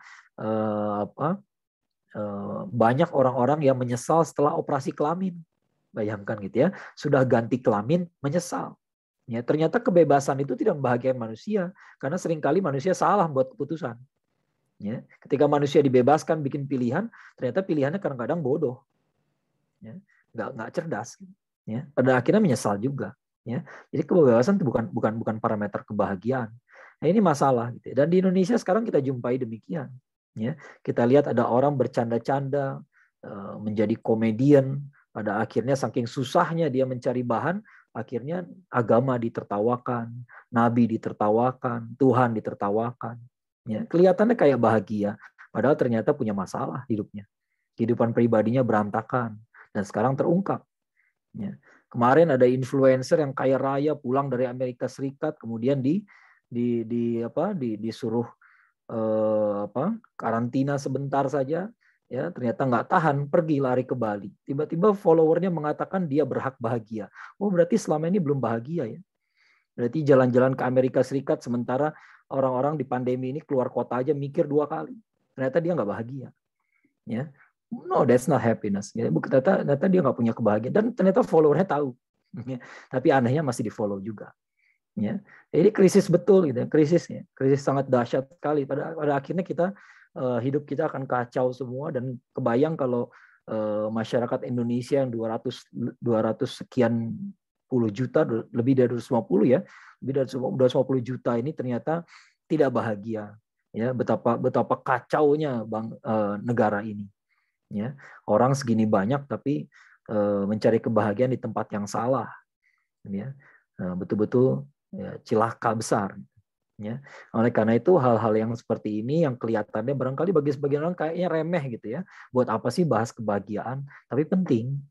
banyak orang-orang yang menyesal setelah operasi kelamin. Bayangkan gitu ya, sudah ganti kelamin menyesal. Ya, ternyata kebebasan itu tidak membahagiakan manusia, karena seringkali manusia salah buat keputusan. Ya, ketika manusia dibebaskan bikin pilihan, ternyata pilihannya kadang-kadang bodoh, ya, nggak cerdas. Ya, pada akhirnya menyesal juga. Ya, jadi kebebasan itu bukan parameter kebahagiaan. Nah, ini masalah. Gitu. Dan di Indonesia sekarang kita jumpai demikian. Ya, kita lihat ada orang bercanda-canda, menjadi komedian. Pada akhirnya saking susahnya dia mencari bahan, akhirnya agama ditertawakan, nabi ditertawakan, Tuhan ditertawakan. Ya, kelihatannya kayak bahagia, padahal ternyata punya masalah hidupnya. Kehidupan pribadinya berantakan dan sekarang terungkap. Ya. Kemarin ada influencer yang kaya raya pulang dari Amerika Serikat, kemudian disuruh karantina sebentar saja. Ya, ternyata nggak tahan, pergi lari ke Bali. Tiba-tiba followernya mengatakan dia berhak bahagia. Oh, berarti selama ini belum bahagia ya. Berarti jalan-jalan ke Amerika Serikat sementara orang-orang di pandemi ini keluar kota aja mikir 2 kali. Ternyata dia nggak bahagia. Ya, no, that's not happiness. Ya, ternyata dia nggak punya kebahagiaan. Dan ternyata followernya tahu. Tapi anehnya masih di follow juga. Ya, jadi krisis betul gitu, krisis sangat dahsyat sekali. Pada akhirnya kita hidup kita akan kacau semua, dan kebayang kalau masyarakat Indonesia yang 200 sekian puluh juta, lebih dari 250 ya, lebih dari 250 juta ini ternyata tidak bahagia. Ya, betapa kacaunya negara ini. Ya, orang segini banyak tapi mencari kebahagiaan di tempat yang salah. Ya, betul-betul ya, cilaka besar. Ya. Oleh karena itu hal-hal yang seperti ini yang kelihatannya barangkali bagi sebagian orang kayaknya remeh gitu ya. Buat apa sih bahas kebahagiaan? Tapi penting.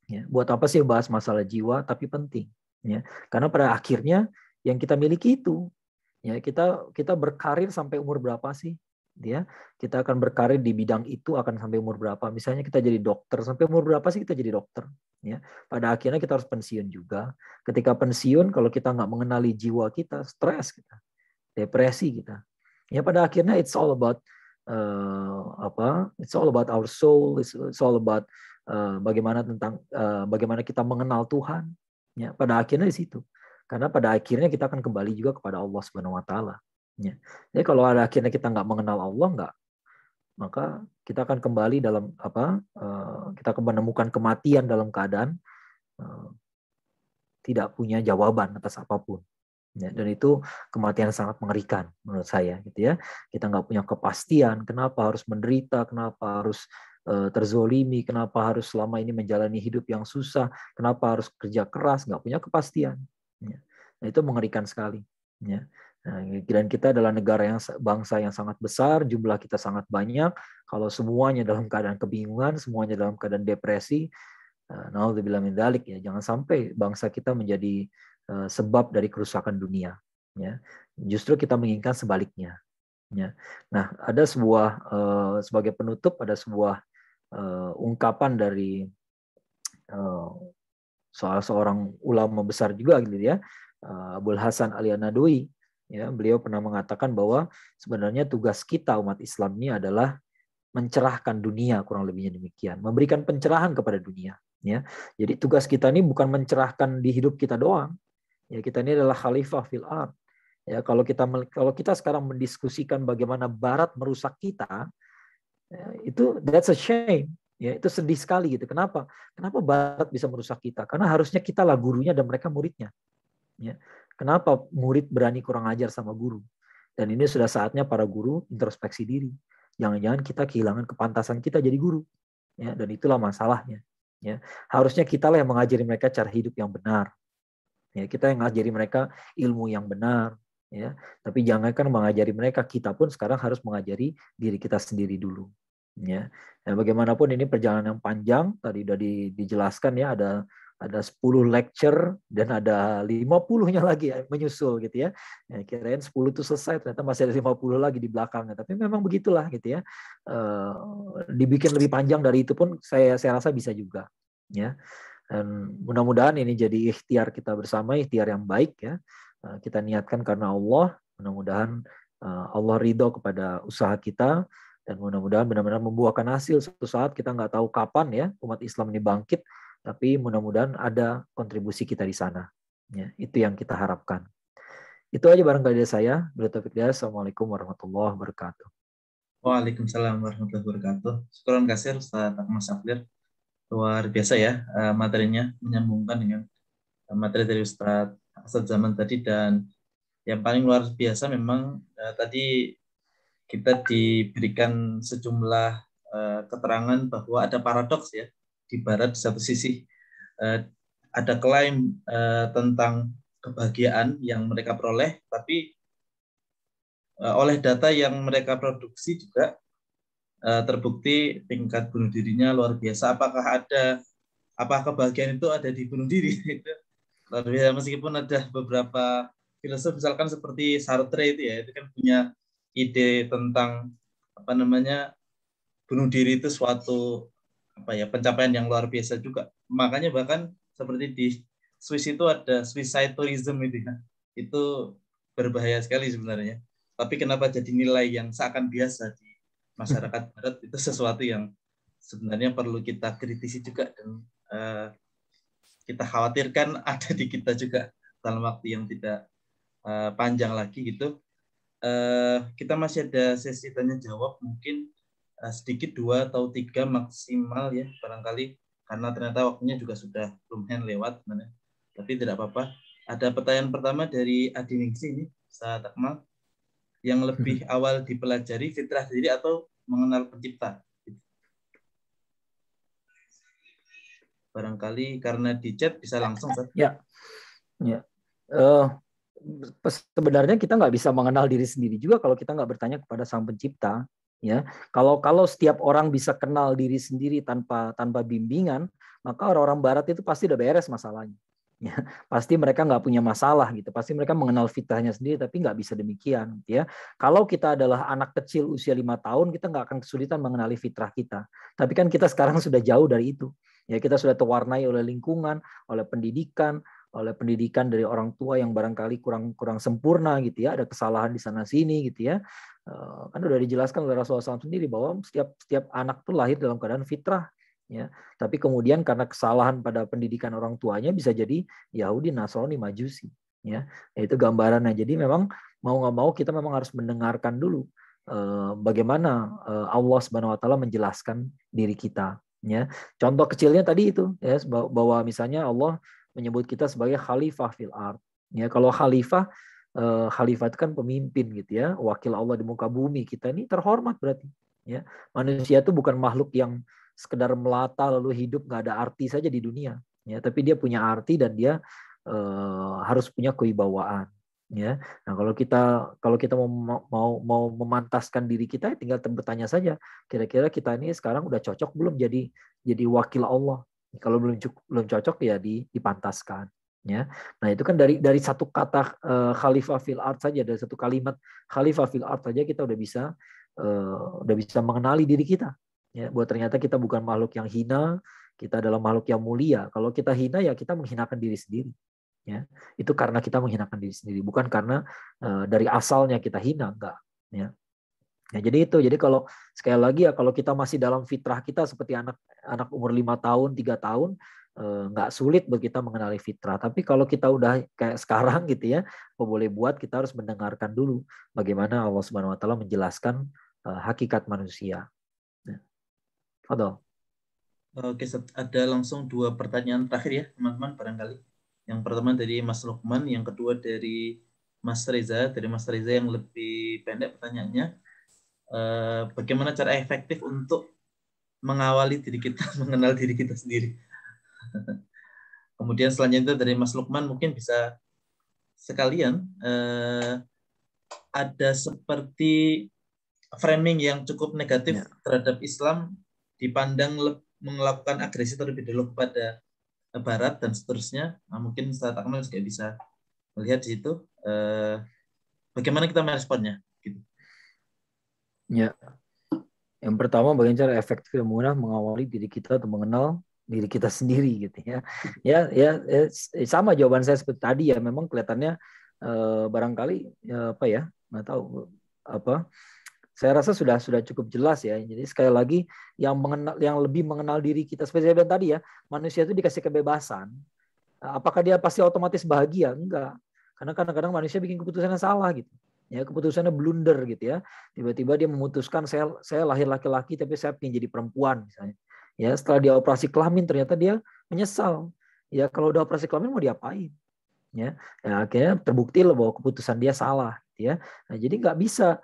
Ya. Buat apa sih bahas masalah jiwa? Tapi penting. Ya. Karena pada akhirnya yang kita miliki itu. Ya, kita berkarir sampai umur berapa sih? Ya, kita akan berkarir di bidang itu akan sampai umur berapa? Misalnya kita jadi dokter, sampai umur berapa sih kita jadi dokter? Ya, pada akhirnya kita harus pensiun juga. Ketika pensiun, kalau kita nggak mengenali jiwa kita, stres kita, depresi kita. Ya, pada akhirnya it's all about It's all about our soul. It's all about bagaimana kita mengenal Tuhan. Ya, pada akhirnya di situ. Karena pada akhirnya kita akan kembali juga kepada Allah Subhanahu Wa Taala. Ya. Jadi kalau ada akhirnya kita nggak mengenal Allah, maka kita akan kembali dalam kita akan menemukan kematian dalam keadaan tidak punya jawaban atas apapun. Ya, dan itu kematian sangat mengerikan menurut saya, gitu ya. Kita nggak punya kepastian, kenapa harus menderita, kenapa harus terzolimi, kenapa harus selama ini menjalani hidup yang susah, kenapa harus kerja keras, nggak punya kepastian. Ya. Nah, itu mengerikan sekali. Ya. Nah, dan kita adalah bangsa yang sangat besar, jumlah kita sangat banyak. Kalau semuanya dalam keadaan kebingungan, semuanya dalam keadaan depresi, naudzubillah min dzalik, ya, jangan sampai bangsa kita menjadi sebab dari kerusakan dunia. Ya, justru kita menginginkan sebaliknya. Ya. Nah, ada sebagai penutup ada sebuah ungkapan dari seorang ulama besar juga, gitu ya, Abul Hasan Al-Nadwi. Ya, beliau pernah mengatakan bahwa sebenarnya tugas kita umat Islam ini adalah mencerahkan dunia, kurang lebihnya demikian, memberikan pencerahan kepada dunia. Ya, jadi tugas kita ini bukan mencerahkan di hidup kita doang. Ya, kita ini adalah khalifah fil ard. Ya, kalau kita sekarang mendiskusikan bagaimana Barat merusak kita, ya, itu that's a shame. Ya, itu sedih sekali gitu. Kenapa? Kenapa Barat bisa merusak kita? Karena harusnya kita lah gurunya dan mereka muridnya. Ya. Kenapa murid berani kurang ajar sama guru? Dan ini sudah saatnya para guru introspeksi diri. Jangan-jangan kita kehilangan kepantasan kita jadi guru. Ya, dan itulah masalahnya. Ya. Harusnya kita lah yang mengajari mereka cara hidup yang benar. Ya, kita yang mengajari mereka ilmu yang benar. Ya. Tapi jangankan mengajari mereka, kita pun sekarang harus mengajari diri kita sendiri dulu. Ya. Nah, bagaimanapun ini perjalanan yang panjang. Tadi sudah dijelaskan ya, ada 10 lecture dan ada 50-nya lagi menyusul, gitu ya. Kirain 10 itu selesai, ternyata masih ada 50 lagi di belakangnya. Tapi memang begitulah, gitu ya. Dibikin lebih panjang dari itu pun saya rasa bisa juga. Ya. Dan mudah-mudahan ini jadi ikhtiar kita bersama, ikhtiar yang baik ya. Kita niatkan karena Allah. Mudah-mudahan Allah ridho kepada usaha kita. Dan mudah-mudahan benar-benar membuahkan hasil. Suatu saat kita nggak tahu kapan ya umat Islam ini bangkit. Tapi mudah-mudahan ada kontribusi kita di sana. Ya, itu yang kita harapkan. Itu aja barangkali dari saya. Assalamualaikum warahmatullahi wabarakatuh. Waalaikumsalam warahmatullahi wabarakatuh. Syukran kasir Ustaz Ahmad Syafir. Luar biasa ya materinya, menyambungkan dengan materi dari Ustaz Asad Zaman tadi. Dan yang paling luar biasa memang tadi kita diberikan sejumlah keterangan bahwa ada paradoks ya. Di Barat di satu sisi ada klaim tentang kebahagiaan yang mereka peroleh, tapi oleh data yang mereka produksi juga terbukti tingkat bunuh dirinya luar biasa. Apakah kebahagiaan itu ada di bunuh diri? Luar biasa. Meskipun ada beberapa filsuf misalkan seperti Sartre itu kan punya ide tentang bunuh diri itu suatu pencapaian yang luar biasa juga. Makanya bahkan seperti di Swiss itu ada suicide tourism itu ya. Itu berbahaya sekali sebenarnya. Tapi kenapa jadi nilai yang seakan biasa di masyarakat Barat, itu sesuatu yang sebenarnya perlu kita kritisi juga. Dan kita khawatirkan ada di kita juga dalam waktu yang tidak panjang lagi gitu. Kita masih ada sesi tanya jawab, mungkin sedikit 2 atau 3 maksimal ya barangkali, karena ternyata waktunya juga sudah lumayan lewat sebenarnya. Tapi tidak apa-apa. Ada pertanyaan pertama dari Adi Ningsi ini, Ustaz Akmal, yang lebih awal dipelajari fitrah diri atau mengenal pencipta? Barangkali karena di chat bisa langsung, Ustaz. Ya. Sebenarnya kita nggak bisa mengenal diri sendiri juga kalau kita nggak bertanya kepada Sang Pencipta. Ya, kalau setiap orang bisa kenal diri sendiri tanpa bimbingan, maka orang-orang Barat itu pasti udah beres masalahnya. Ya, pasti mereka nggak punya masalah gitu. Pasti mereka mengenal fitrahnya sendiri, tapi nggak bisa demikian. Ya, kalau kita adalah anak kecil usia 5 tahun, kita nggak akan kesulitan mengenali fitrah kita. Tapi kan kita sekarang sudah jauh dari itu. Ya, kita sudah terwarnai oleh lingkungan, oleh pendidikan dari orang tua yang barangkali kurang sempurna gitu ya, ada kesalahan di sana sini gitu ya. Kan udah dijelaskan oleh Rasulullah SAW sendiri bahwa setiap anak tuh lahir dalam keadaan fitrah ya. Tapi kemudian karena kesalahan pada pendidikan orang tuanya bisa jadi Yahudi, Nasrani, Majusi ya. Itu gambarannya. Jadi memang mau nggak mau kita memang harus mendengarkan dulu bagaimana Allah Subhanahu wa taala menjelaskan diri kita ya. Contoh kecilnya tadi itu ya, bahwa misalnya Allah menyebut kita sebagai khalifah fil ard. Ya, kalau khalifah itu kan pemimpin gitu ya, wakil Allah di muka bumi. Kita ini terhormat berarti. Ya, manusia itu bukan makhluk yang sekedar melata lalu hidup nggak ada arti saja di dunia. Ya, tapi dia punya arti dan dia harus punya kewibawaan. Ya, nah kalau kita mau memantaskan diri kita, tinggal bertanya saja, kira-kira kita ini sekarang udah cocok belum jadi wakil Allah? Kalau belum cocok ya dipantaskan ya. Nah, itu kan dari satu kata khalifah fil ard saja, dari satu kalimat khalifah fil ard saja kita udah bisa mengenali diri kita. Ya, bahwa ternyata kita bukan makhluk yang hina, kita adalah makhluk yang mulia. Kalau kita hina ya kita menghinakan diri sendiri. Ya. Itu karena kita menghinakan diri sendiri, bukan karena dari asalnya kita hina, enggak ya. Ya, jadi kalau sekali lagi ya, kalau kita masih dalam fitrah kita seperti anak umur 5 tahun, 3 tahun, nggak sulit buat kita mengenali fitrah. Tapi kalau kita udah kayak sekarang gitu ya, apa boleh buat, kita harus mendengarkan dulu bagaimana Allah Subhanahu wa taala menjelaskan hakikat manusia. Fadhol. Oke, ada langsung 2 pertanyaan terakhir ya, teman-teman, barangkali. Yang pertama dari Mas Lukman, yang kedua dari Mas Reza. Dari Mas Reza yang lebih pendek pertanyaannya. Bagaimana cara efektif untuk mengawali diri kita, mengenal diri kita sendiri. Kemudian selanjutnya dari Mas Lukman, mungkin bisa sekalian ada seperti framing yang cukup negatif terhadap Islam, dipandang melakukan agresi terlebih dahulu kepada Barat dan seterusnya. Nah, mungkin Ustaz Akmal juga bisa melihat di situ bagaimana kita meresponnya. Gitu. Ya, yang pertama bagaimana cara efektif dan mudah mengawali diri kita atau mengenal diri kita sendiri gitu ya. Ya, sama jawaban saya seperti tadi ya. Memang kelihatannya barangkali nggak tahu apa. Saya rasa sudah cukup jelas ya. Jadi sekali lagi yang lebih mengenal diri kita seperti saya bilang tadi ya, manusia itu dikasih kebebasan. Apakah dia pasti otomatis bahagia? Enggak. Karena kadang-kadang manusia bikin keputusan yang salah gitu. Ya, keputusannya blunder gitu ya. Tiba-tiba dia memutuskan saya lahir laki-laki tapi saya ingin jadi perempuan misalnya. Ya, setelah dia operasi kelamin ternyata dia menyesal. Ya, kalau udah operasi kelamin mau diapain? Ya, akhirnya terbukti loh bahwa keputusan dia salah gitu ya. Nah, jadi nggak bisa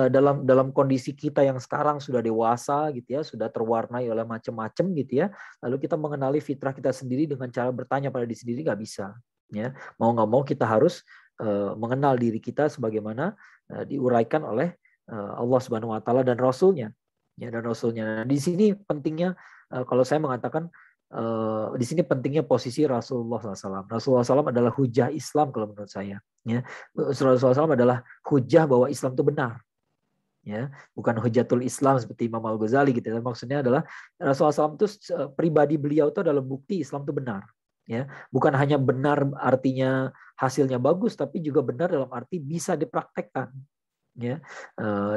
dalam kondisi kita yang sekarang sudah dewasa gitu ya, sudah terwarnai oleh macam-macam gitu ya. Lalu kita mengenali fitrah kita sendiri dengan cara bertanya pada diri sendiri nggak bisa. Ya, mau nggak mau kita harus mengenal diri kita sebagaimana diuraikan oleh Allah Subhanahu wa taala dan Rasulnya. Ya, dan Rasulnya. Nah, di sini pentingnya kalau saya mengatakan di sini pentingnya posisi Rasulullah SAW. Rasulullah SAW adalah hujah Islam kalau menurut saya. Ya, Rasulullah SAW adalah hujah bahwa Islam itu benar. Ya, bukan hujatul Islam seperti Imam Al-Ghazali gitu. Maksudnya adalah Rasulullah SAW itu pribadi beliau itu adalah bukti Islam itu benar. Ya, bukan hanya benar artinya hasilnya bagus, tapi juga benar dalam arti bisa dipraktekkan. Ya,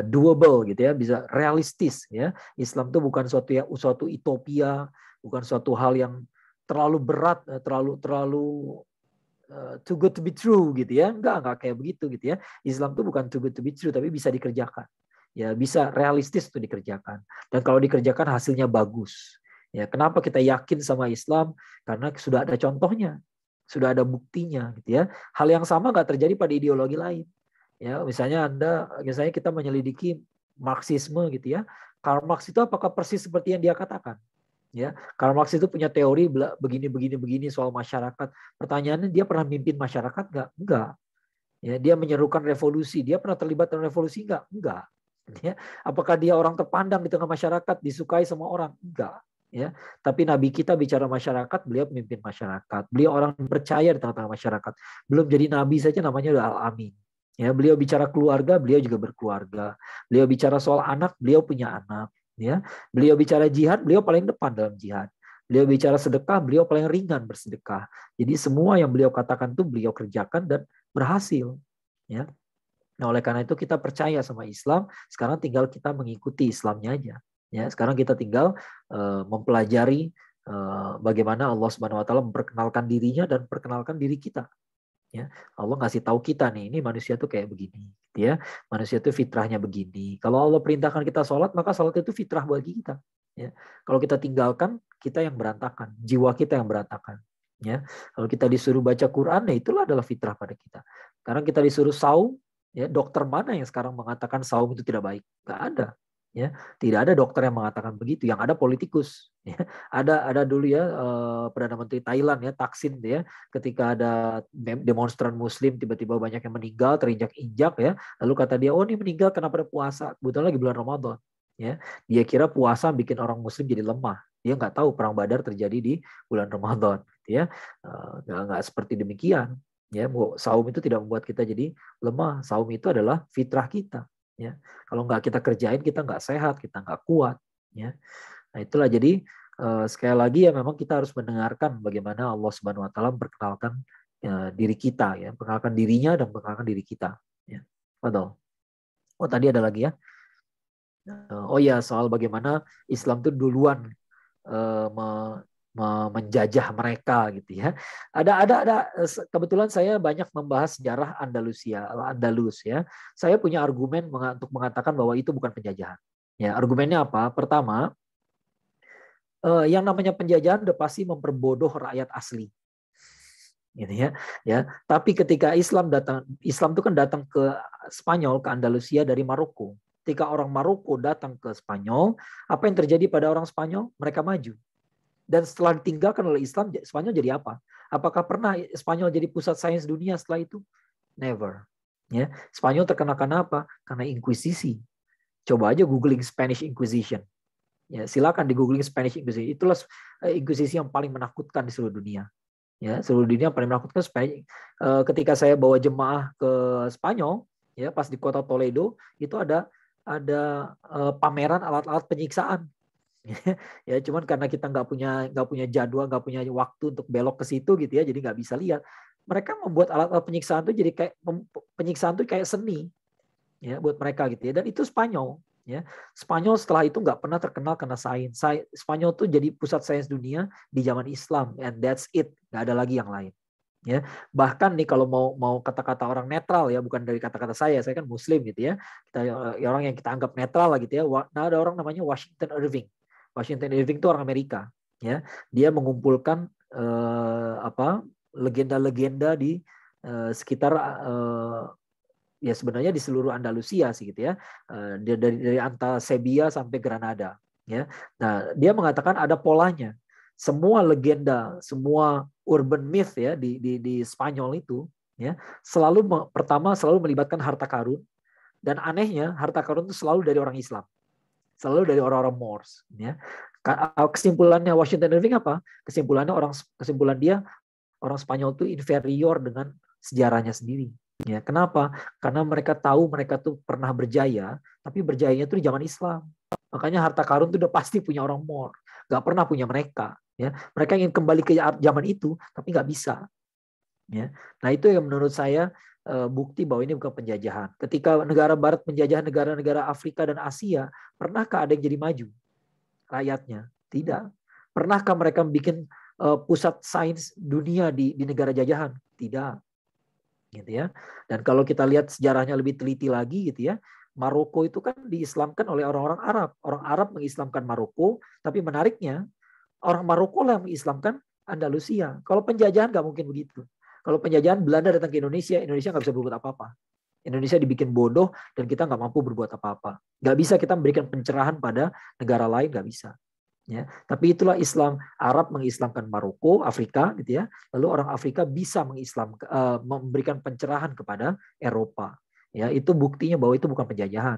doable gitu ya, bisa realistis ya. Islam itu bukan suatu utopia, bukan suatu hal yang terlalu berat, terlalu too good to be true gitu ya. Enggak kayak begitu gitu ya. Islam itu bukan too good to be true, tapi bisa dikerjakan. Ya, bisa realistis untuk dikerjakan. Dan kalau dikerjakan hasilnya bagus. Ya, kenapa kita yakin sama Islam? Karena sudah ada contohnya, sudah ada buktinya gitu ya. Hal yang sama nggak terjadi pada ideologi lain. Ya, misalnya kita menyelidiki Marxisme gitu ya. Karl Marx itu apakah persis seperti yang dia katakan? Ya, Karl Marx itu punya teori begini soal masyarakat. Pertanyaannya, dia pernah mimpin masyarakat nggak? Enggak. Ya, dia menyerukan revolusi. Dia pernah terlibat dalam revolusi nggak? Enggak. Ya, apakah dia orang terpandang di tengah masyarakat, disukai semua orang? Enggak. Ya, tapi Nabi kita bicara masyarakat, beliau memimpin masyarakat. Beliau orang yang percaya di tengah-tengah masyarakat. Belum jadi Nabi saja namanya udah Al-Amin. Ya, beliau bicara keluarga, beliau juga berkeluarga. Beliau bicara soal anak, beliau punya anak. Ya, beliau bicara jihad, beliau paling depan dalam jihad. Beliau bicara sedekah, beliau paling ringan bersedekah. Jadi semua yang beliau katakan itu beliau kerjakan dan berhasil. Ya. Nah, oleh karena itu kita percaya sama Islam, sekarang tinggal kita mengikuti Islamnya aja. Ya, sekarang kita tinggal mempelajari bagaimana Allah Subhanahu wa taala memperkenalkan dirinya dan perkenalkan diri kita. Ya, Allah ngasih tahu kita nih, ini manusia tuh kayak begini, gitu ya. Manusia tuh fitrahnya begini. Kalau Allah perintahkan kita sholat, maka sholat itu fitrah bagi kita. Ya. Kalau kita tinggalkan, kita yang berantakan, jiwa kita yang berantakan. Ya. Kalau kita disuruh baca Quran, ya itulah adalah fitrah pada kita. Sekarang kita disuruh saum. Ya, dokter mana yang sekarang mengatakan saum itu tidak baik? Nggak ada. Ya, tidak ada dokter yang mengatakan begitu. Yang ada politikus. Ya, ada dulu ya Perdana Menteri Thailand ya, Thaksin ya, ketika ada demonstran Muslim tiba-tiba banyak yang meninggal, terinjak-injak ya. Lalu kata dia, oh ini meninggal karena pada puasa. Kebetulan lagi bulan Ramadan. Ya, dia kira puasa bikin orang Muslim jadi lemah. Dia nggak tahu perang Badar terjadi di bulan Ramadan. Ya, nggak seperti demikian. Ya, saum itu tidak membuat kita jadi lemah. Saum itu adalah fitrah kita. Ya, kalau nggak kita kerjain, kita nggak sehat, kita nggak kuat. Ya, nah itulah jadi sekali lagi ya memang kita harus mendengarkan bagaimana Allah Subhanahu Wa Taala memperkenalkan diri kita, ya, memperkenalkan dirinya dan memperkenalkan diri kita. Ya, betul. Oh tadi ada lagi ya. Oh ya, soal bagaimana Islam itu duluan menjajah mereka gitu ya. Ada kebetulan saya banyak membahas sejarah Andalus ya. Saya punya argumen untuk mengatakan bahwa itu bukan penjajahan. Ya, argumennya apa? Pertama, yang namanya penjajahan udah pasti memperbodoh rakyat asli. Gitu ya. Ya, tapi ketika Islam itu kan datang ke Spanyol, ke Andalusia dari Maroko. Ketika orang Maroko datang ke Spanyol, apa yang terjadi pada orang Spanyol? Mereka maju. Dan setelah ditinggalkan oleh Islam, Spanyol jadi apa? Apakah pernah Spanyol jadi pusat sains dunia setelah itu? Never. Ya, Spanyol terkena karena apa? Karena inkuisisi. Coba aja googling Spanish Inquisition. Ya, silakan di googling Spanish Inquisition. Itulah inkuisisi yang paling menakutkan di seluruh dunia. Ya, seluruh dunia paling menakutkan. Ketika saya bawa jemaah ke Spanyol, ya pas di kota Toledo itu ada pameran alat-alat penyiksaan. Ya cuman karena kita nggak punya jadwal, nggak punya waktu untuk belok ke situ gitu ya, jadi nggak bisa lihat. Mereka membuat alat-alat penyiksaan itu jadi kayak penyiksaan itu kayak seni ya buat mereka gitu ya. Dan itu Spanyol ya. Spanyol setelah itu nggak pernah terkenal karena sains. Spanyol tuh jadi pusat sains dunia di zaman Islam, and that's it, nggak ada lagi yang lain. Ya, bahkan nih kalau mau kata-kata orang netral ya, bukan dari kata-kata saya kan Muslim gitu ya. Orang yang kita anggap netral lah gitu ya. Nah ada orang namanya Washington Irving. Washington Irving itu orang Amerika, ya. Dia mengumpulkan legenda-legenda di sekitar ya sebenarnya di seluruh Andalusia sih gitu ya. Dari Antasebia sampai Granada, ya. Nah, dia mengatakan ada polanya. Semua legenda, semua urban myth ya di Spanyol itu, ya, pertama selalu melibatkan harta karun, dan anehnya harta karun itu selalu dari orang Islam. Selalu dari orang-orang Moors. Ya. Kesimpulannya Washington Irving apa? Kesimpulan dia orang Spanyol itu inferior dengan sejarahnya sendiri. Ya, kenapa? Karena mereka tahu mereka tuh pernah berjaya, tapi berjayanya itu di zaman Islam. Makanya harta karun itu udah pasti punya orang Moor, nggak pernah punya mereka. Ya, mereka ingin kembali ke zaman itu, tapi nggak bisa. Ya, nah itu yang menurut saya bukti bahwa ini bukan penjajahan. Ketika negara Barat menjajah negara-negara Afrika dan Asia, pernahkah ada yang jadi maju? Rakyatnya? Tidak. Pernahkah mereka bikin pusat sains dunia di negara jajahan, tidak, gitu ya. Dan kalau kita lihat sejarahnya lebih teliti lagi, gitu ya, Maroko itu kan diislamkan oleh orang-orang Arab. Orang Arab mengislamkan Maroko, tapi menariknya orang Maroko lah yang mengislamkan Andalusia. Kalau penjajahan nggak mungkin begitu. Kalau penjajahan Belanda datang ke Indonesia, Indonesia nggak bisa berbuat apa-apa. Indonesia dibikin bodoh dan kita nggak mampu berbuat apa-apa. Nggak bisa kita memberikan pencerahan pada negara lain, nggak bisa. Ya, tapi itulah Islam. Arab mengislamkan Maroko, Afrika, gitu ya. Lalu orang Afrika bisa memberikan pencerahan kepada Eropa. Ya, itu buktinya bahwa itu bukan penjajahan.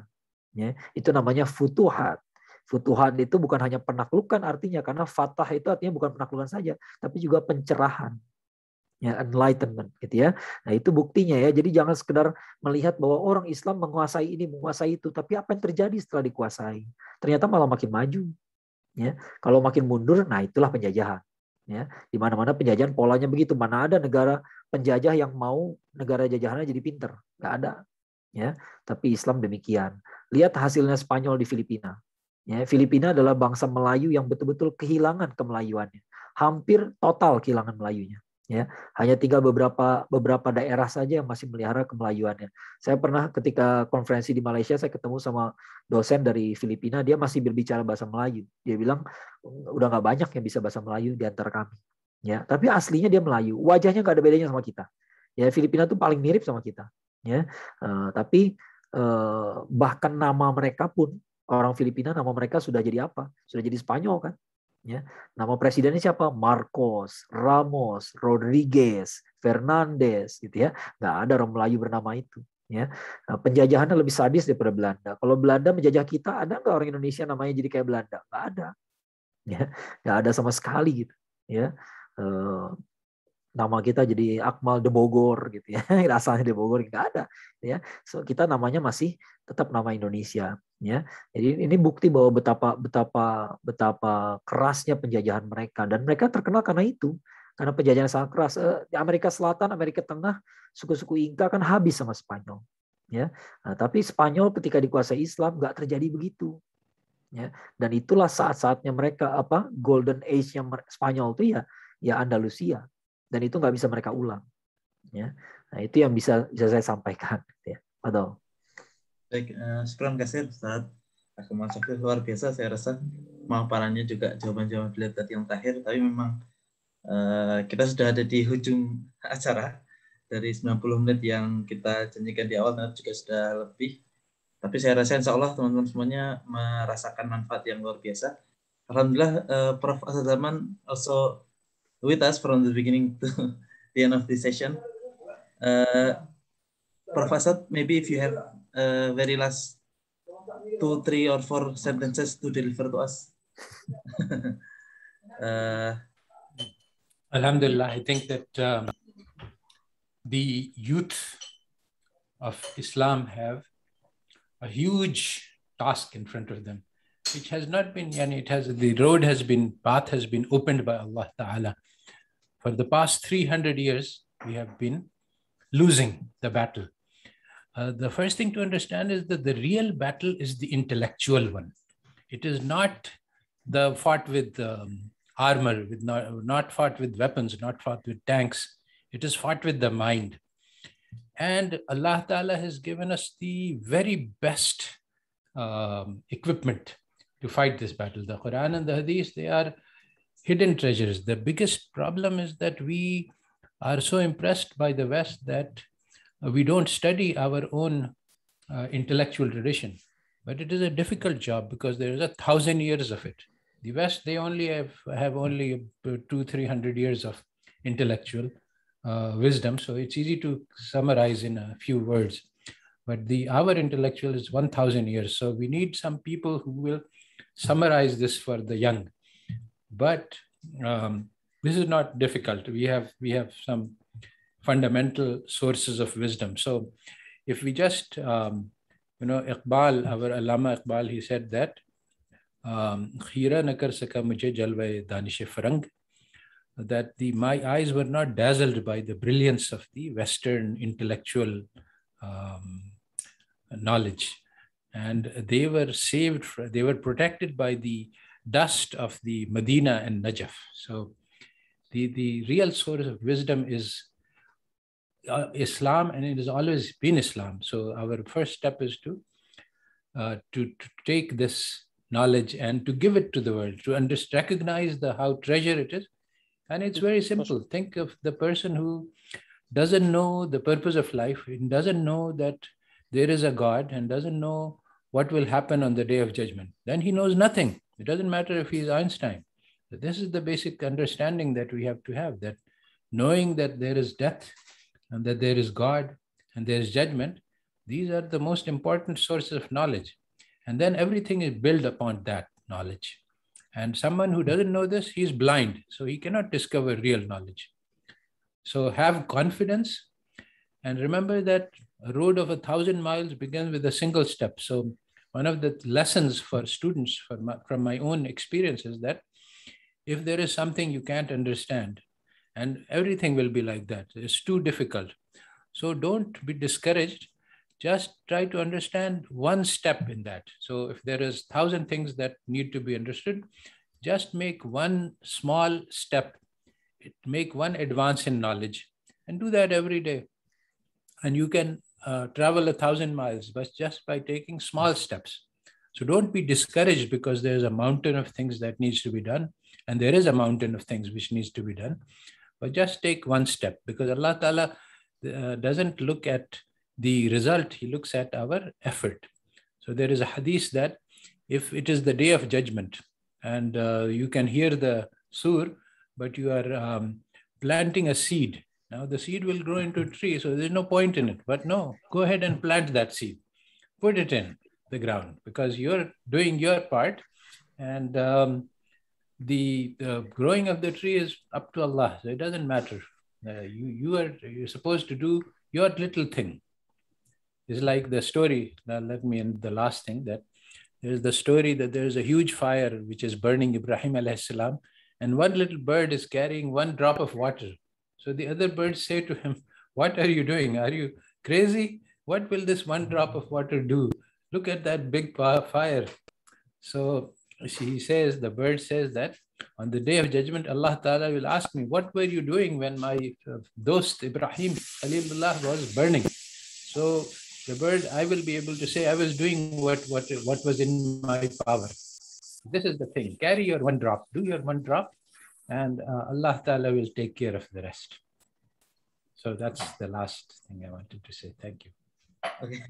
Ya, itu namanya futuhat. Futuhat itu bukan hanya penaklukan artinya, karena fatah itu artinya bukan penaklukan saja, tapi juga pencerahan. Ya, enlightenment, gitu ya. Nah, itu buktinya ya. Jadi jangan sekedar melihat bahwa orang Islam menguasai ini, menguasai itu, tapi apa yang terjadi setelah dikuasai? Ternyata malah makin maju. Ya, kalau makin mundur, nah itulah penjajahan. Ya, di mana-mana penjajahan polanya begitu. Mana ada negara penjajah yang mau negara jajahannya jadi pinter? Nggak ada. Ya, tapi Islam demikian. Lihat hasilnya Spanyol di Filipina. Ya, Filipina adalah bangsa Melayu yang betul-betul kehilangan kemelayuannya. Hampir total kehilangan Melayunya. Ya, hanya tinggal beberapa daerah saja yang masih melihara kemelayuannya. Saya pernah ketika konferensi di Malaysia, saya ketemu sama dosen dari Filipina, dia masih berbicara bahasa Melayu. Dia bilang udah nggak banyak yang bisa bahasa Melayu di antara kami. Ya, tapi aslinya dia Melayu, wajahnya nggak ada bedanya sama kita. Ya, Filipina tuh paling mirip sama kita. Ya, tapi bahkan nama mereka pun, orang Filipina nama mereka sudah jadi apa? Sudah jadi Spanyol kan? Ya, nama presidennya siapa? Marcos, Ramos, Rodriguez, Fernandez, gitu ya. Nggak ada orang Melayu bernama itu. Ya, penjajahannya lebih sadis daripada Belanda. Kalau Belanda menjajah kita, ada nggak orang Indonesia namanya jadi kayak Belanda? Nggak ada. Ya, nggak ada sama sekali gitu. Ya, nama kita jadi Akmal de Bogor gitu ya, asalnya de Bogor nggak ada. Ya, so, kita namanya masih tetap nama Indonesia. Ya, jadi ini bukti bahwa betapa kerasnya penjajahan mereka, dan mereka terkenal karena itu, karena penjajahan sangat keras. Di Amerika Selatan, Amerika Tengah, suku-suku Inka kan habis sama Spanyol. Ya, nah, tapi Spanyol ketika dikuasai Islam nggak terjadi begitu. Ya, dan itulah saat-saatnya mereka golden age-nya Spanyol itu ya Andalusia, dan itu nggak bisa mereka ulang. Ya, nah itu yang bisa saya sampaikan. Ya, atau baik, syukran kasih Ustaz Akmal Syafril, luar biasa. Saya rasa pemaparannya juga jawaban-jawaban beliau tadi yang terakhir, tapi memang kita sudah ada di ujung acara. Dari 90 menit yang kita janjikan di awal juga sudah lebih. Tapi saya rasa insya Allah teman-teman semuanya merasakan manfaat yang luar biasa. Alhamdulillah, Prof. Asad Zaman also with us from the beginning to the end of this session. Prof. Asad, maybe if you have very last 2, 3, or 4 sentences to deliver to us. Alhamdulillah, I think that the youth of Islam have a huge task in front of them, which has not been, the path has been opened by Allah Ta'ala. For the past 300 years, we have been losing the battle. The first thing to understand is that the real battle is the intellectual one. It is not the fought with armor, not fought with weapons, not fought with tanks. It is fought with the mind. And Allah Ta'ala has given us the very best equipment to fight this battle. The Quran and the Hadith, they are hidden treasures. The biggest problem is that we are so impressed by the West that we don't study our own intellectual tradition. But it is a difficult job because there is 1,000 years of it. The West, they only have only 200-300 years of intellectual wisdom. So it's easy to summarize in a few words. But our intellectual is 1,000 years. So we need some people who will summarize this for the young. But this is not difficult. We have some fundamental sources of wisdom. So if we just, Iqbal, our Allama Iqbal, he said that, khira na kar saka mujhe jalwa danish farang, that my eyes were not dazzled by the brilliance of the Western intellectual knowledge. And they were saved, they were protected by the dust of the Medina and Najaf. So the real source of wisdom is Islam, and it has always been Islam. So our first step is to take this knowledge and to give it to the world, to recognize how treasure it is. And it's very simple. Think of the person who doesn't know the purpose of life, doesn't know that there is a God, and doesn't know what will happen on the day of judgment. Then he knows nothing. It doesn't matter if he's Einstein. But this is the basic understanding that we have to have, that knowing that there is death and that there is God and there is judgment, these are the most important sources of knowledge. And then everything is built upon that knowledge. And someone who doesn't know this, he's blind, so he cannot discover real knowledge. So have confidence, and remember that a road of 1,000 miles begins with a single step. So one of the lessons for students from my own experience is that if there is something you can't understand, and everything will be like that, it's too difficult. So don't be discouraged. Just try to understand one step in that. So if there is 1,000 things that need to be understood, just make one small step, make one advance in knowledge, and do that every day. And you can travel 1,000 miles, but just by taking small steps. So don't be discouraged because there's a mountain of things that needs to be done. And there is a mountain of things which needs to be done. But just take one step, because Allah Ta'ala doesn't look at the result, He looks at our effort. So there is a hadith that if it is the day of judgment and you can hear the sur, but you are planting a seed. Now the seed will grow into a tree, so there's no point in it. But no, go ahead and plant that seed. Put it in the ground, because you're doing your part, and the growing of the tree is up to Allah. So it doesn't matter. You're supposed to do your little thing. It's like the story. Now let me end the last thing, that there's the story that there is a huge fire which is burning Ibrahim alayhi salam, and one little bird is carrying one drop of water. So the other birds say to him, "What are you doing? Are you crazy? What will this one drop of water do? Look at that big fire." So the bird says that on the day of judgment, Allah Ta'ala will ask me, "What were you doing when my dost Ibrahim Khalilullah was burning?" So the bird, I will be able to say, I was doing what was in my power. This is the thing. Carry your one drop, do your one drop, and Allah Ta'ala will take care of the rest. So that's the last thing I wanted to say. Thank you. Okay.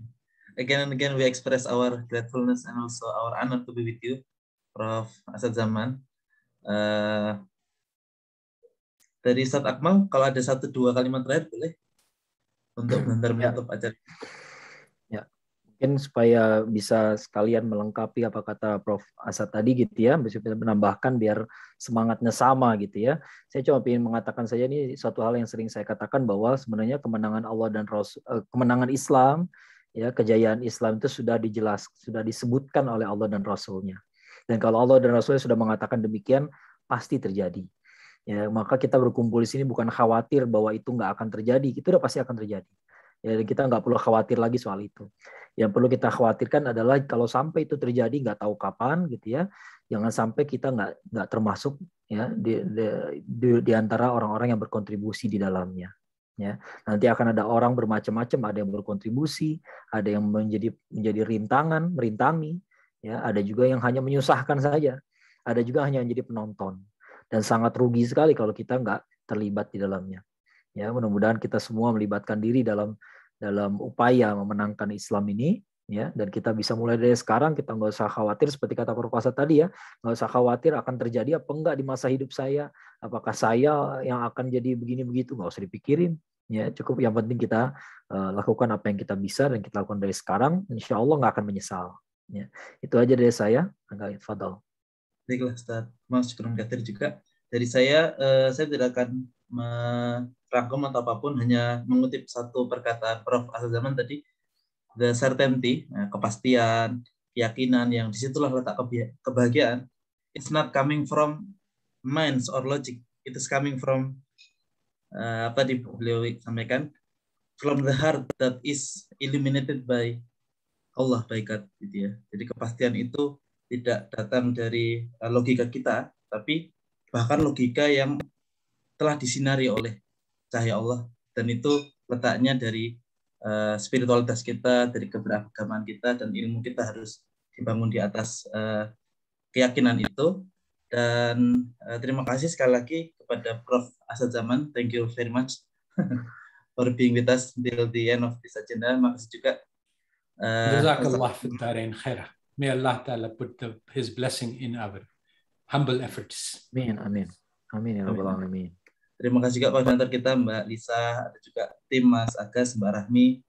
Again and again, we express our gratefulness and also our honor to be with you, Prof. Asad Zaman. Dari Ustadz Akmal, kalau ada 1-2 kalimat terakhir boleh untuk menutup acara. Ya, mungkin supaya bisa sekalian melengkapi apa kata Prof. Asad tadi gitu ya, bisa menambahkan biar semangatnya sama gitu ya. Saya cuma ingin mengatakan saja ini suatu hal yang sering saya katakan, bahwa sebenarnya kemenangan Allah dan Rasul, kemenangan Islam, ya, kejayaan Islam itu sudah disebutkan oleh Allah dan Rasulnya. Dan kalau Allah dan Rasulnya sudah mengatakan demikian, pasti terjadi. Ya, maka kita berkumpul di sini bukan khawatir bahwa itu nggak akan terjadi, itu udah pasti akan terjadi. Ya, kita nggak perlu khawatir lagi soal itu. Yang perlu kita khawatirkan adalah kalau sampai itu terjadi, nggak tahu kapan gitu ya, jangan sampai kita nggak termasuk ya di antara orang-orang yang berkontribusi di dalamnya. Ya, nanti akan ada orang bermacam-macam, ada yang berkontribusi, ada yang menjadi merintangi, ya, ada juga yang hanya menyusahkan saja, ada juga hanya menjadi penonton, dan sangat rugi sekali kalau kita nggak terlibat di dalamnya. Ya, mudah-mudahan kita semua melibatkan diri dalam upaya memenangkan Islam ini, ya, dan kita bisa mulai dari sekarang. Kita nggak usah khawatir seperti kata Prof. Asad tadi ya, nggak usah khawatir akan terjadi apa enggak di masa hidup saya, apakah saya yang akan jadi begini begitu, nggak usah dipikirin. Ya, cukup yang penting kita lakukan apa yang kita bisa dan kita lakukan dari sekarang, insya Allah nggak akan menyesal. Ya, itu aja dari saya. Enggak, Fadal. Baiklah, Ustaz. Mas Syukron Kathir juga. Dari saya tidak akan merangkum atau apapun, hanya mengutip satu perkataan Prof. Asad Zaman tadi, the certainty, kepastian, keyakinan, yang disitulah letak kebahagiaan. It's not coming from minds or logic. It is coming from beliau sampaikan, from the heart that is illuminated by Allah, by God, gitu ya. Jadi kepastian itu tidak datang dari logika kita, tapi bahkan logika yang telah disinari oleh cahaya Allah, dan itu letaknya dari spiritualitas kita, dari keberagaman kita, dan ilmu kita harus dibangun di atas keyakinan itu. Dan terima kasih sekali lagi kepada Prof. Asad Zaman. Thank you very much for being with us until the end of this agenda. Makasih juga. Jazakallah fi darain khairah. May Allah Ta'ala put His blessing in our humble efforts. Amin, amin. Amin ya rabbal alamin. Terima kasih juga koordinator kita Mbak Lisa, ada juga tim Mas Agus, Mbak Rahmi,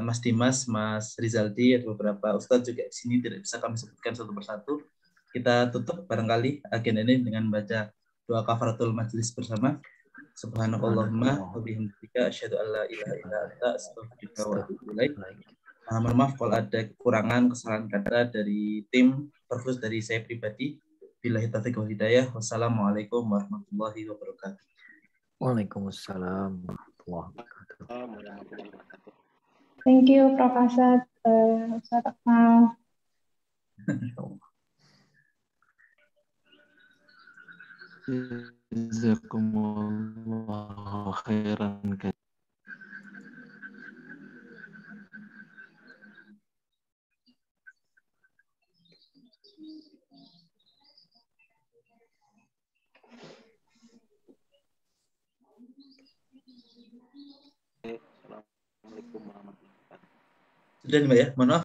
Mas Dimas, Mas Rizaldi, ada beberapa ustadz juga di sini, tidak bisa kami sebutkan satu persatu. Kita tutup barangkali agenda ini dengan baca doa kafaratul majelis bersama. Subhanakallahumma wa bihamdika asyhadu an la ilaha illa anta astaghfiruka wa atubu ilaik. Mohon maaf kalau ada kekurangan, kesalahan kata dari tim, terkhusus dari saya pribadi. Billahi taufiq wal hidayah. Wassalamualaikum warahmatullahi wabarakatuh. Waalaikumsalam warahmatullahi wabarakatuh. Thank you, Prof. Asad, Ustaz Akmal. Jazakumullah khairan. Sudah Mbak ya, mohon maaf.